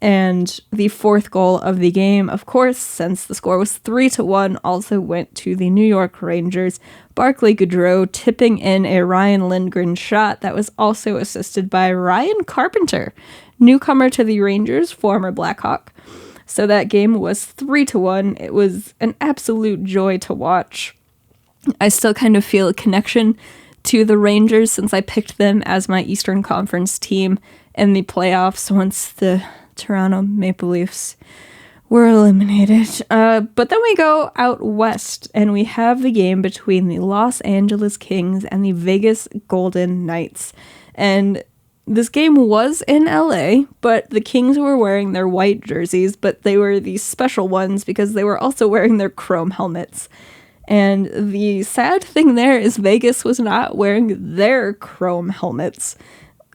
And the fourth goal of the game, of course, since the score was 3-1, also went to the New York Rangers. Barclay Goodrow tipping in a Ryan Lindgren shot that was also assisted by Ryan Carpenter, newcomer to the Rangers, former Blackhawk. So that game was 3-1. It was an absolute joy to watch. I still kind of feel a connection to the Rangers since I picked them as my Eastern Conference team in the playoffs once the Toronto Maple Leafs were eliminated. But then we go out west and we have the game between the Los Angeles Kings and the Vegas Golden Knights. And this game was in LA, but the Kings were wearing their white jerseys, but they were the special ones because they were also wearing their chrome helmets. And the sad thing there is Vegas was not wearing their chrome helmets.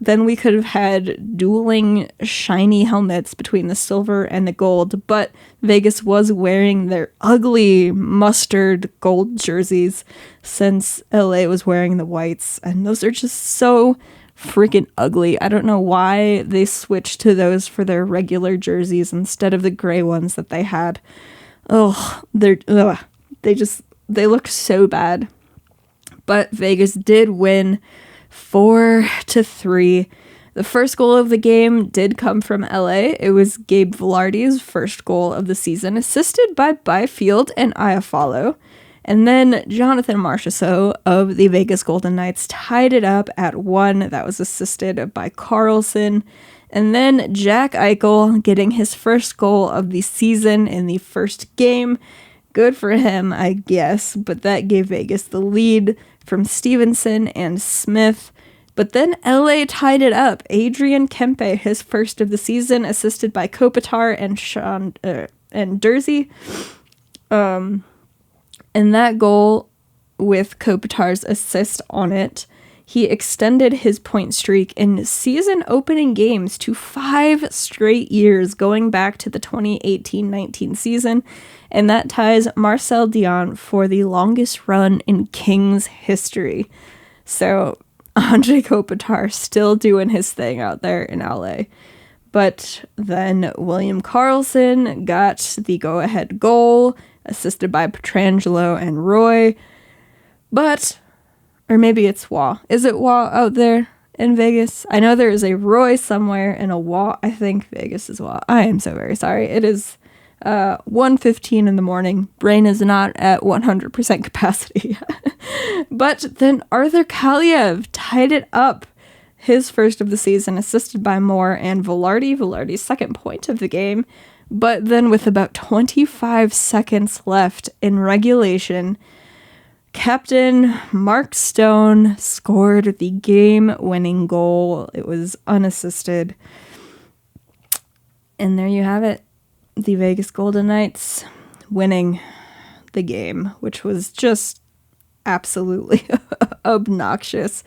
Then we could have had dueling shiny helmets between the silver and the gold, but Vegas was wearing their ugly mustard gold jerseys since LA was wearing the whites, and those are just so freaking ugly. I don't know why they switched to those for their regular jerseys instead of the gray ones that they had. They looked so bad. But Vegas did win 4-3. The first goal of the game did come from LA. It was Gabe Vilardi's first goal of the season, assisted by Byfield and Iafallo. And then Jonathan Marchessault of the Vegas Golden Knights tied it up at 1. That was assisted by Carlson. And then Jack Eichel getting his first goal of the season in the first game. Good for him, I guess, but that gave Vegas the lead from Stevenson and Smith. But then LA tied it up. Adrian Kempe, his first of the season, assisted by Kopitar and Dursey. And that goal, with Kopitar's assist on it, he extended his point streak in season opening games to 5 straight years, going back to the 2018-19 season, and that ties Marcel Dion for the longest run in Kings history. So Andre Kopitar still doing his thing out there in LA. But then William Karlsson got the go-ahead goal, assisted by Pietrangelo and Roy. But, or maybe it's Waugh. Is it Waugh out there in Vegas? I know there is a Roy somewhere and a Waugh. I think Vegas is Waugh. I am so very sorry. It is 1:15 in the morning. Brain is not at 100% capacity. But then Arthur Kaliev tied it up. His first of the season, assisted by Moore and Velarde. Velarde's second point of the game. But then with about 25 seconds left in regulation, Captain Mark Stone scored the game-winning goal. It was unassisted. And there you have it. The Vegas Golden Knights winning the game, which was just absolutely obnoxious.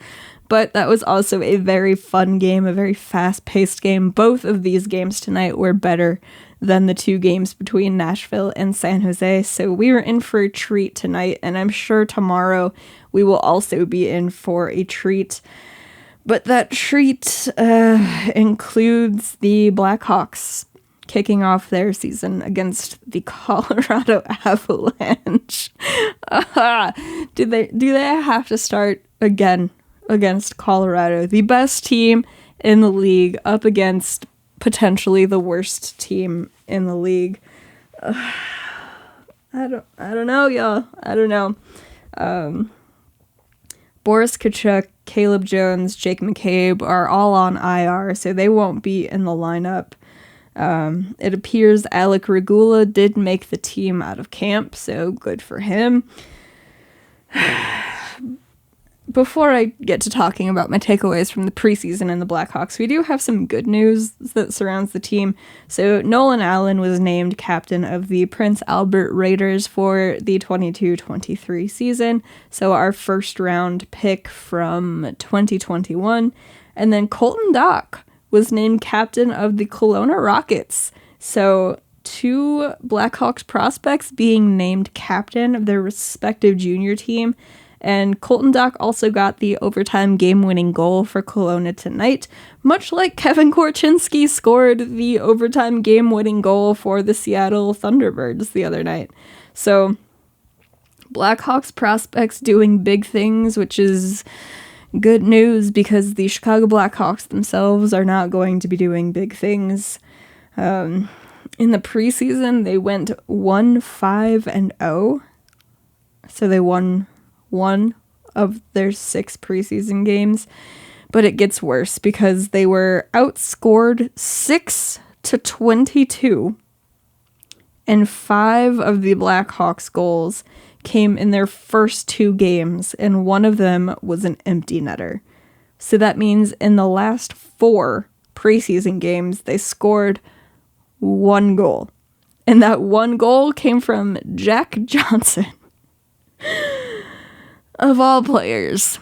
But that was also a very fun game, a very fast-paced game. Both of these games tonight were better than the 2 games between Nashville and San Jose. So we were in for a treat tonight, and I'm sure tomorrow we will also be in for a treat. But that treat includes the Blackhawks kicking off their season against the Colorado Avalanche. Do they have to start again against Colorado, the best team in the league, up against potentially the worst team in the league? I don't know, y'all. I don't know. Boris Tkachuk, Caleb Jones, Jake McCabe are all on IR, so they won't be in the lineup. It appears Alec Regula did make the team out of camp, so good for him. Before I get to talking about my takeaways from the preseason and the Blackhawks, we do have some good news that surrounds the team. So Nolan Allen was named captain of the Prince Albert Raiders for the 22-23 season. So our first round pick from 2021. And then Colton Dach was named captain of the Kelowna Rockets. So 2 Blackhawks prospects being named captain of their respective junior team. And Colton Dach also got the overtime game-winning goal for Kelowna tonight, much like Kevin Korchinski scored the overtime game-winning goal for the Seattle Thunderbirds the other night. So, Blackhawks prospects doing big things, which is good news because the Chicago Blackhawks themselves are not going to be doing big things. In the preseason, they went 1-5-0. So they won 1 of their 6 preseason games, but it gets worse because they were outscored 6-22, and 5 of the Blackhawks goals came in their first 2 games, and one of them was an empty netter. So that means in the last 4 preseason games, they scored 1 goal, and that 1 goal came from Jack Johnson. Of all players.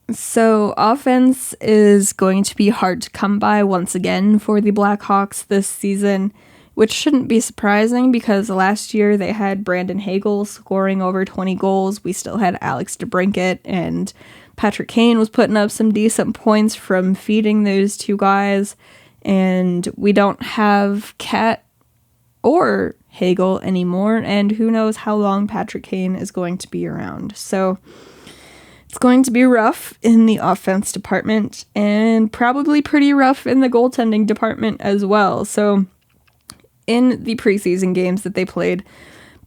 So offense is going to be hard to come by once again for the Blackhawks this season, which shouldn't be surprising because last year they had Brandon Hagel scoring over 20 goals. We still had Alex DeBrincat, and Patrick Kane was putting up some decent points from feeding those 2 guys. And we don't have Cat or Hagel anymore, and who knows how long Patrick Kane is going to be around. So it's going to be rough in the offense department, and probably pretty rough in the goaltending department as well. So in the preseason games that they played,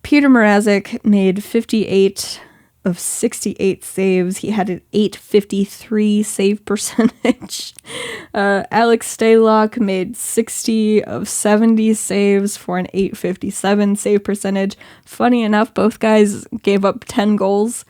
Peter Mrazek made 58 of 68 saves. He had an .853 save percentage. Alex Stalock made 60 of 70 saves for an .857 save percentage. Funny enough, both guys gave up 10 goals.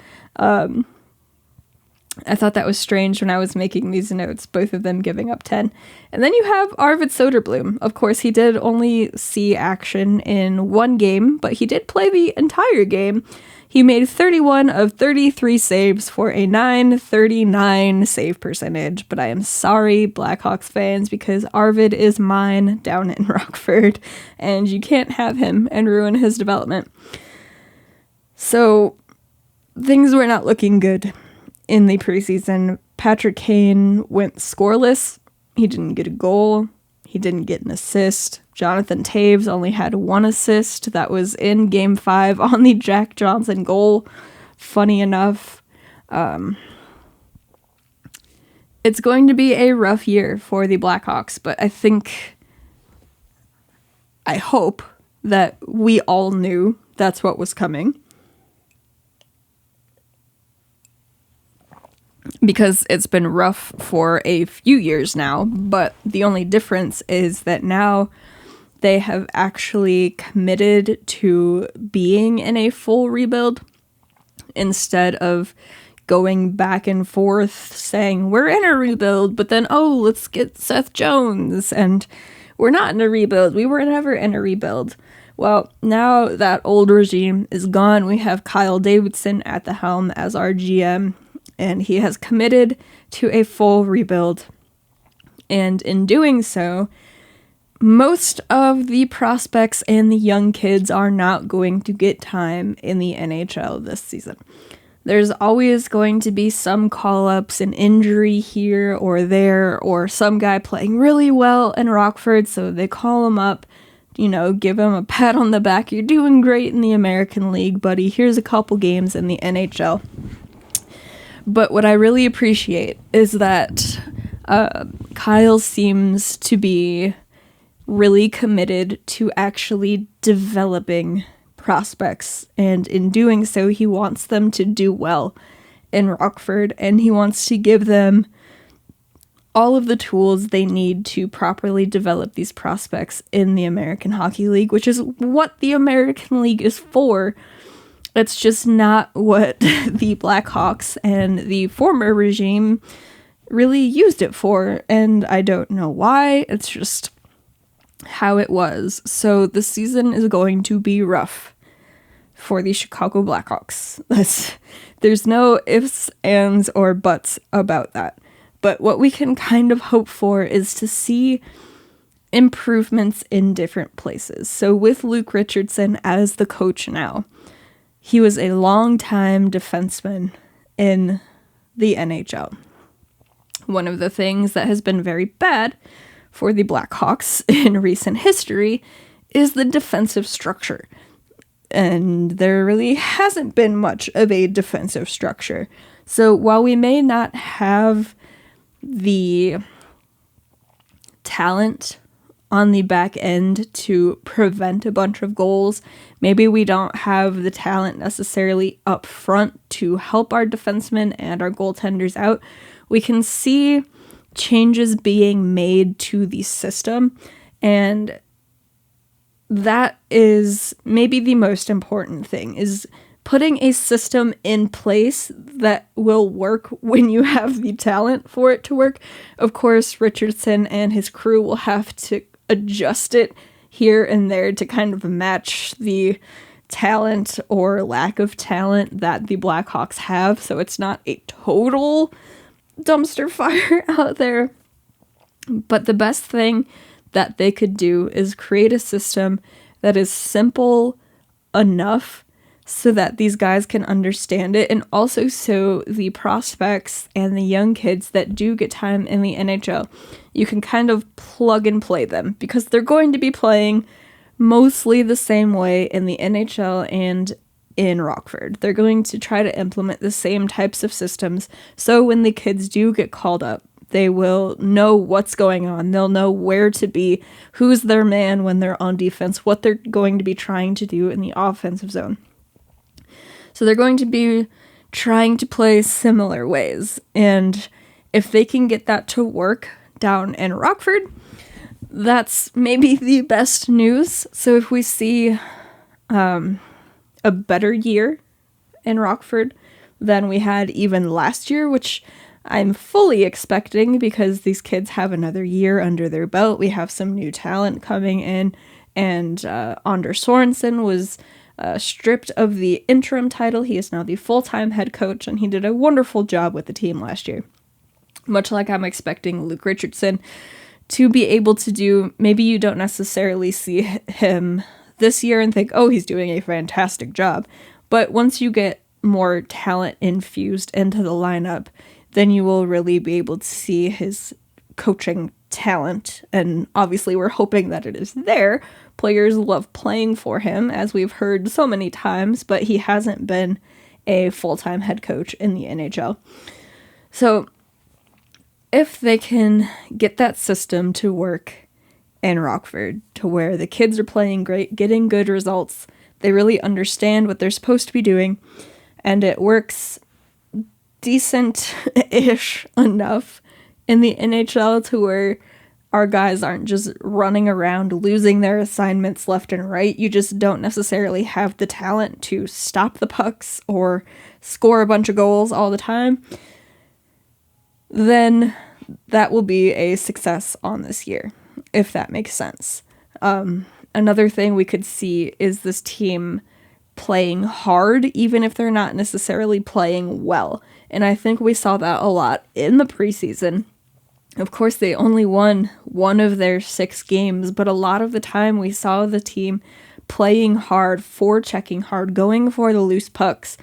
I thought that was strange when I was making these notes, both of them giving up 10. And then you have Arvid Soderblom. Of course, he did only see action in one game, but he did play the entire game. He made 31 of 33 saves for a .939 save percentage. But I am sorry, Blackhawks fans, because Arvid is mine down in Rockford, and you can't have him and ruin his development. So things were not looking good in the preseason. Patrick Kane went scoreless. He didn't get a goal. He didn't get an assist. Jonathan Toews only had one assist. That was in Game 5 on the Jack Johnson goal. Funny enough. It's going to be a rough year for the Blackhawks, but I hope that we all knew that's what was coming. Because it's been rough for a few years now, but the only difference is that now they have actually committed to being in a full rebuild instead of going back and forth saying, we're in a rebuild, but then, oh, let's get Seth Jones, and we're not in a rebuild. We were never in a rebuild. Well, now that old regime is gone, we have Kyle Davidson at the helm as our GM, and he has committed to a full rebuild. And in doing so, most of the prospects and the young kids are not going to get time in the NHL this season. There's always going to be some call-ups, an injury here or there, or some guy playing really well in Rockford, so they call him up, give him a pat on the back. You're doing great in the American League, buddy. Here's a couple games in the NHL. But what I really appreciate is that Kyle seems to be really committed to actually developing prospects, and in doing so, he wants them to do well in Rockford, and he wants to give them all of the tools they need to properly develop these prospects in the American Hockey League, which is what the American League is for. It's just not what the Blackhawks and the former regime really used it for, and I don't know why. It's just how it was. So the season is going to be rough for the Chicago Blackhawks. There's no ifs, ands, or buts about that. But what we can kind of hope for is to see improvements in different places. So with Luke Richardson as the coach now, he was a long-time defenseman in the NHL. One of the things that has been very bad for the Blackhawks in recent history is the defensive structure. And there really hasn't been much of a defensive structure. So while we may not have the talent on the back end to prevent a bunch of goals, maybe we don't have the talent necessarily up front to help our defensemen and our goaltenders out, we can see changes being made to the system, and that is maybe the most important thing, is putting a system in place that will work when you have the talent for it to work. Of course, Richardson and his crew will have to adjust it here and there to kind of match the talent or lack of talent that the Blackhawks have, so it's not a total dumpster fire out there. But the best thing that they could do is create a system that is simple enough so that these guys can understand it, and also so the prospects and the young kids that do get time in the NHL, you can kind of plug and play them, because they're going to be playing mostly the same way in the NHL and in Rockford. They're going to try to implement the same types of systems, so when the kids do get called up, they will know what's going on. They'll know where to be, who's their man when they're on defense, what they're going to be trying to do in the offensive zone. So they're going to be trying to play similar ways. And if they can get that to work down in Rockford, that's maybe the best news. So if we see a better year in Rockford than we had even last year, which I'm fully expecting because these kids have another year under their belt. We have some new talent coming in, and Anders Sorensen was stripped of the interim title. He is now the full-time head coach, and he did a wonderful job with the team last year. Much like I'm expecting Luke Richardson to be able to do. Maybe you don't necessarily see him this year and think, oh, he's doing a fantastic job. But once you get more talent infused into the lineup, then you will really be able to see his coaching talent. And obviously we're hoping that it is there. Players love playing for him, as we've heard so many times, but he hasn't been a full-time head coach in the NHL. So if they can get that system to work in Rockford, to where the kids are playing great, getting good results, they really understand what they're supposed to be doing, and it works decent-ish enough in the NHL to where our guys aren't just running around losing their assignments left and right. You just don't necessarily have the talent to stop the pucks or score a bunch of goals all the time. Then that will be a success on this year, if that makes sense. Another thing we could see is this team playing hard, even if they're not necessarily playing well. And I think we saw that a lot in the preseason. Of course, they only won one of their 6 games, but a lot of the time we saw the team playing hard, forechecking hard, going for the loose pucks.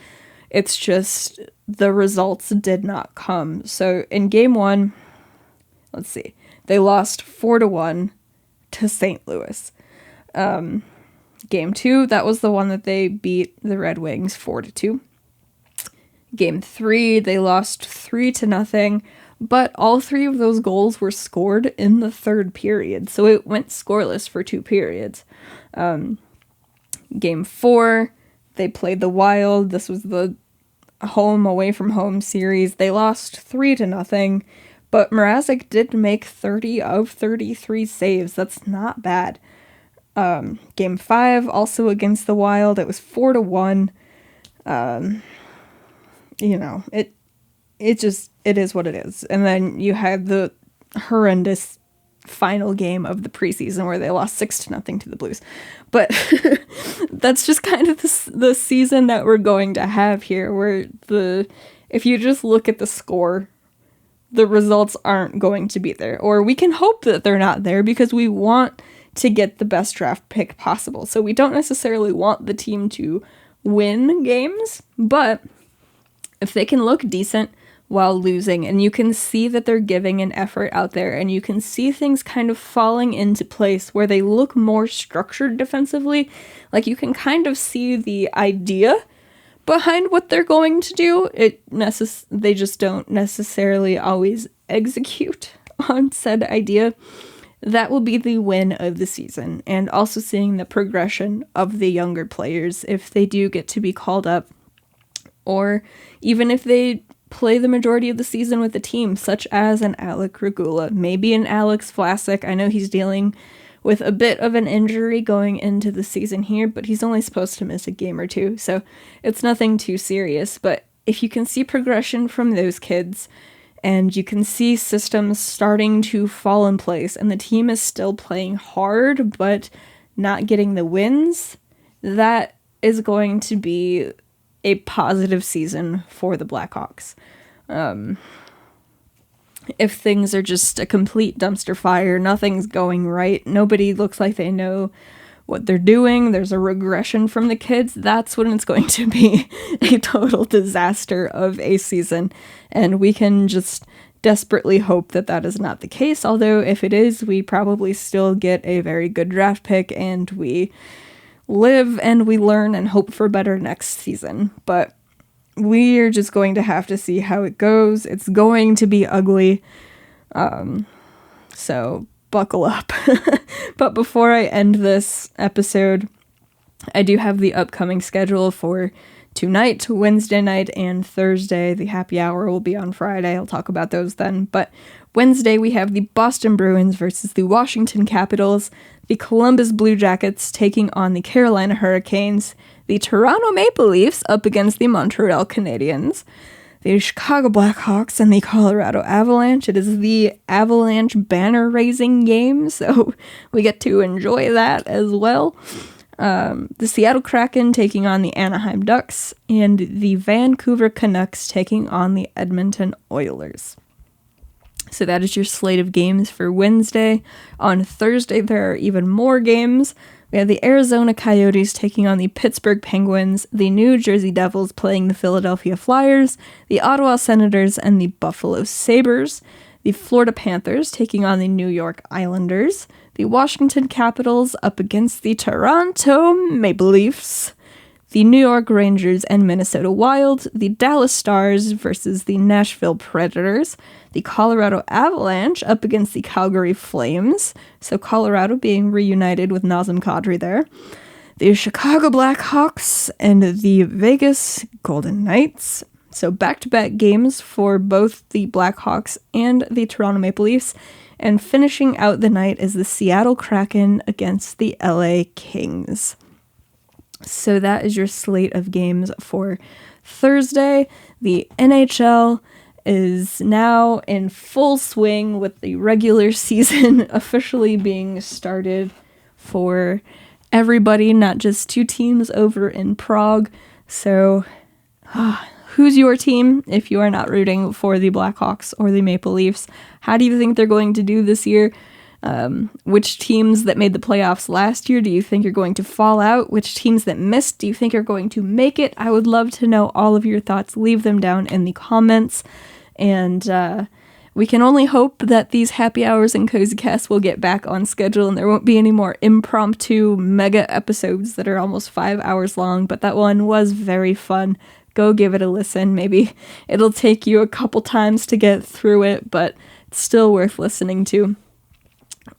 It's just the results did not come. So in game 1, let's see, they lost 4-1 to St. Louis. Game 2, that was the one that they beat the Red Wings 4-2. Game 3, they lost 3-0, but all 3 of those goals were scored in the third period, so it went scoreless for 2 periods. Game 4, they played the Wild. This was the home away from home series. They lost 3-0, but Mrazek did make 30 of 33 saves. That's not bad. Game 5, also against the Wild, it was 4-1. It is what it is. And then you had the horrendous final game of the preseason where they lost 6-0 to the Blues. But that's just kind of the season that we're going to have here, where if you just look at the score, the results aren't going to be there. Or we can hope that they're not there because we want to get the best draft pick possible. So we don't necessarily want the team to win games, but if they can look decent while losing, and you can see that they're giving an effort out there, and you can see things kind of falling into place where they look more structured defensively, like you can kind of see the idea behind what they're going to do. They just don't necessarily always execute on said idea. That will be the win of the season, and also seeing the progression of the younger players if they do get to be called up, or even if they play the majority of the season with the team, such as an Alec Regula, maybe an Alex Vlasic. I know he's dealing with a bit of an injury going into the season here, but he's only supposed to miss a game or 2, so it's nothing too serious. But if you can see progression from those kids, and you can see systems starting to fall in place, and the team is still playing hard, but not getting the wins, that is going to be a positive season for the Blackhawks. If things are just a complete dumpster fire, nothing's going right, nobody looks like they know what they're doing, there's a regression from the kids, that's when it's going to be a total disaster of a season. And we can just desperately hope that that is not the case, although if it is, we probably still get a very good draft pick, and we live and we learn and hope for better next season. But we're just going to have to see how it goes. It's going to be ugly. So buckle up. But before I end this episode, I do have the upcoming schedule for tonight, Wednesday night, and Thursday. The happy hour will be on Friday. I'll talk about those then. But Wednesday, we have the Boston Bruins versus the Washington Capitals, the Columbus Blue Jackets taking on the Carolina Hurricanes, the Toronto Maple Leafs up against the Montreal Canadiens, the Chicago Blackhawks and the Colorado Avalanche. It is the Avalanche banner-raising game, so we get to enjoy that as well. The Seattle Kraken taking on the Anaheim Ducks, and the Vancouver Canucks taking on the Edmonton Oilers. So that is your slate of games for Wednesday. On Thursday, there are even more games. We have the Arizona Coyotes taking on the Pittsburgh Penguins, the New Jersey Devils playing the Philadelphia Flyers, the Ottawa Senators and the Buffalo Sabres, the Florida Panthers taking on the New York Islanders, the Washington Capitals up against the Toronto Maple Leafs, the New York Rangers and Minnesota Wild, the Dallas Stars versus the Nashville Predators, the Colorado Avalanche up against the Calgary Flames, so Colorado being reunited with Nazem Kadri there, the Chicago Blackhawks and the Vegas Golden Knights. So back-to-back games for both the Blackhawks and the Toronto Maple Leafs, and finishing out the night is the Seattle Kraken against the LA Kings. So that is your slate of games for Thursday. The NHL is now in full swing with the regular season officially being started for everybody, not just two teams over in Prague. So who's your team if you are not rooting for the Blackhawks or the Maple Leafs? How do you think they're going to do this year? Which teams that made the playoffs last year do you think are going to fall out? Which teams that missed do you think are going to make it? I would love to know all of your thoughts. Leave them down in the comments. And we can only hope that these happy hours and cozy casts will get back on schedule and there won't be any more impromptu mega episodes that are almost 5 hours long. But that one was very fun. Go give it a listen. Maybe it'll take you a couple times to get through it, but it's still worth listening to.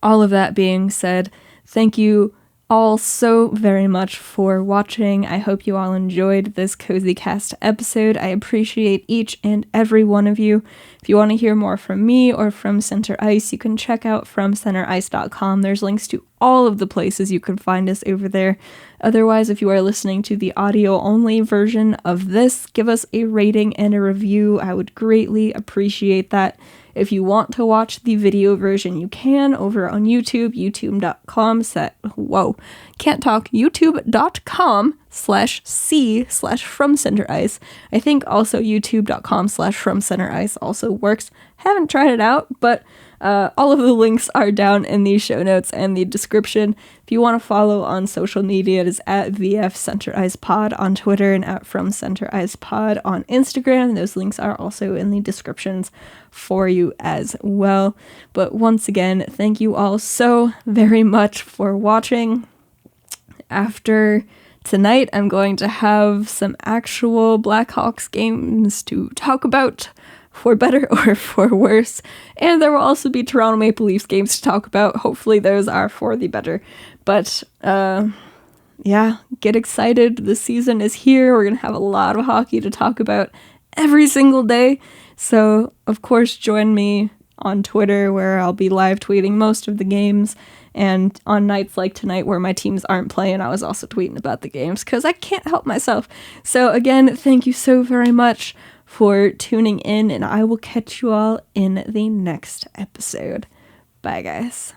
All of that being said, thank you all so very much for watching. I hope you all enjoyed this Cozy Cast episode. I appreciate each and every one of you. If you want to hear more from me or from Center Ice, you can check out FromCenterIce.com. There's links to all of the places you can find us over there. Otherwise, if you are listening to the audio-only version of this, give us a rating and a review. I would greatly appreciate that. If you want to watch the video version, you can over on YouTube, youtube.com/C/FromCenterIce. I think also youtube.com/FromCenterIce also works. Haven't tried it out, but all of the links are down in the show notes and the description. If you want to follow on social media, it is at VFCenterIcePod on Twitter and at FromCenterIcePod on Instagram. Those links are also in the descriptions for you as well. But once again, thank you all so very much for watching. After tonight, I'm going to have some actual Blackhawks games to talk about, for better or for worse. And there will also be Toronto Maple Leafs games to talk about. Hopefully those are for the better. But, yeah, get excited. The season is here. We're going to have a lot of hockey to talk about every single day. So, of course, join me on Twitter where I'll be live tweeting most of the games. And on nights like tonight where my teams aren't playing, I was also tweeting about the games because I can't help myself. So, again, thank you so very much for tuning in, and I will catch you all in the next episode. Bye, guys.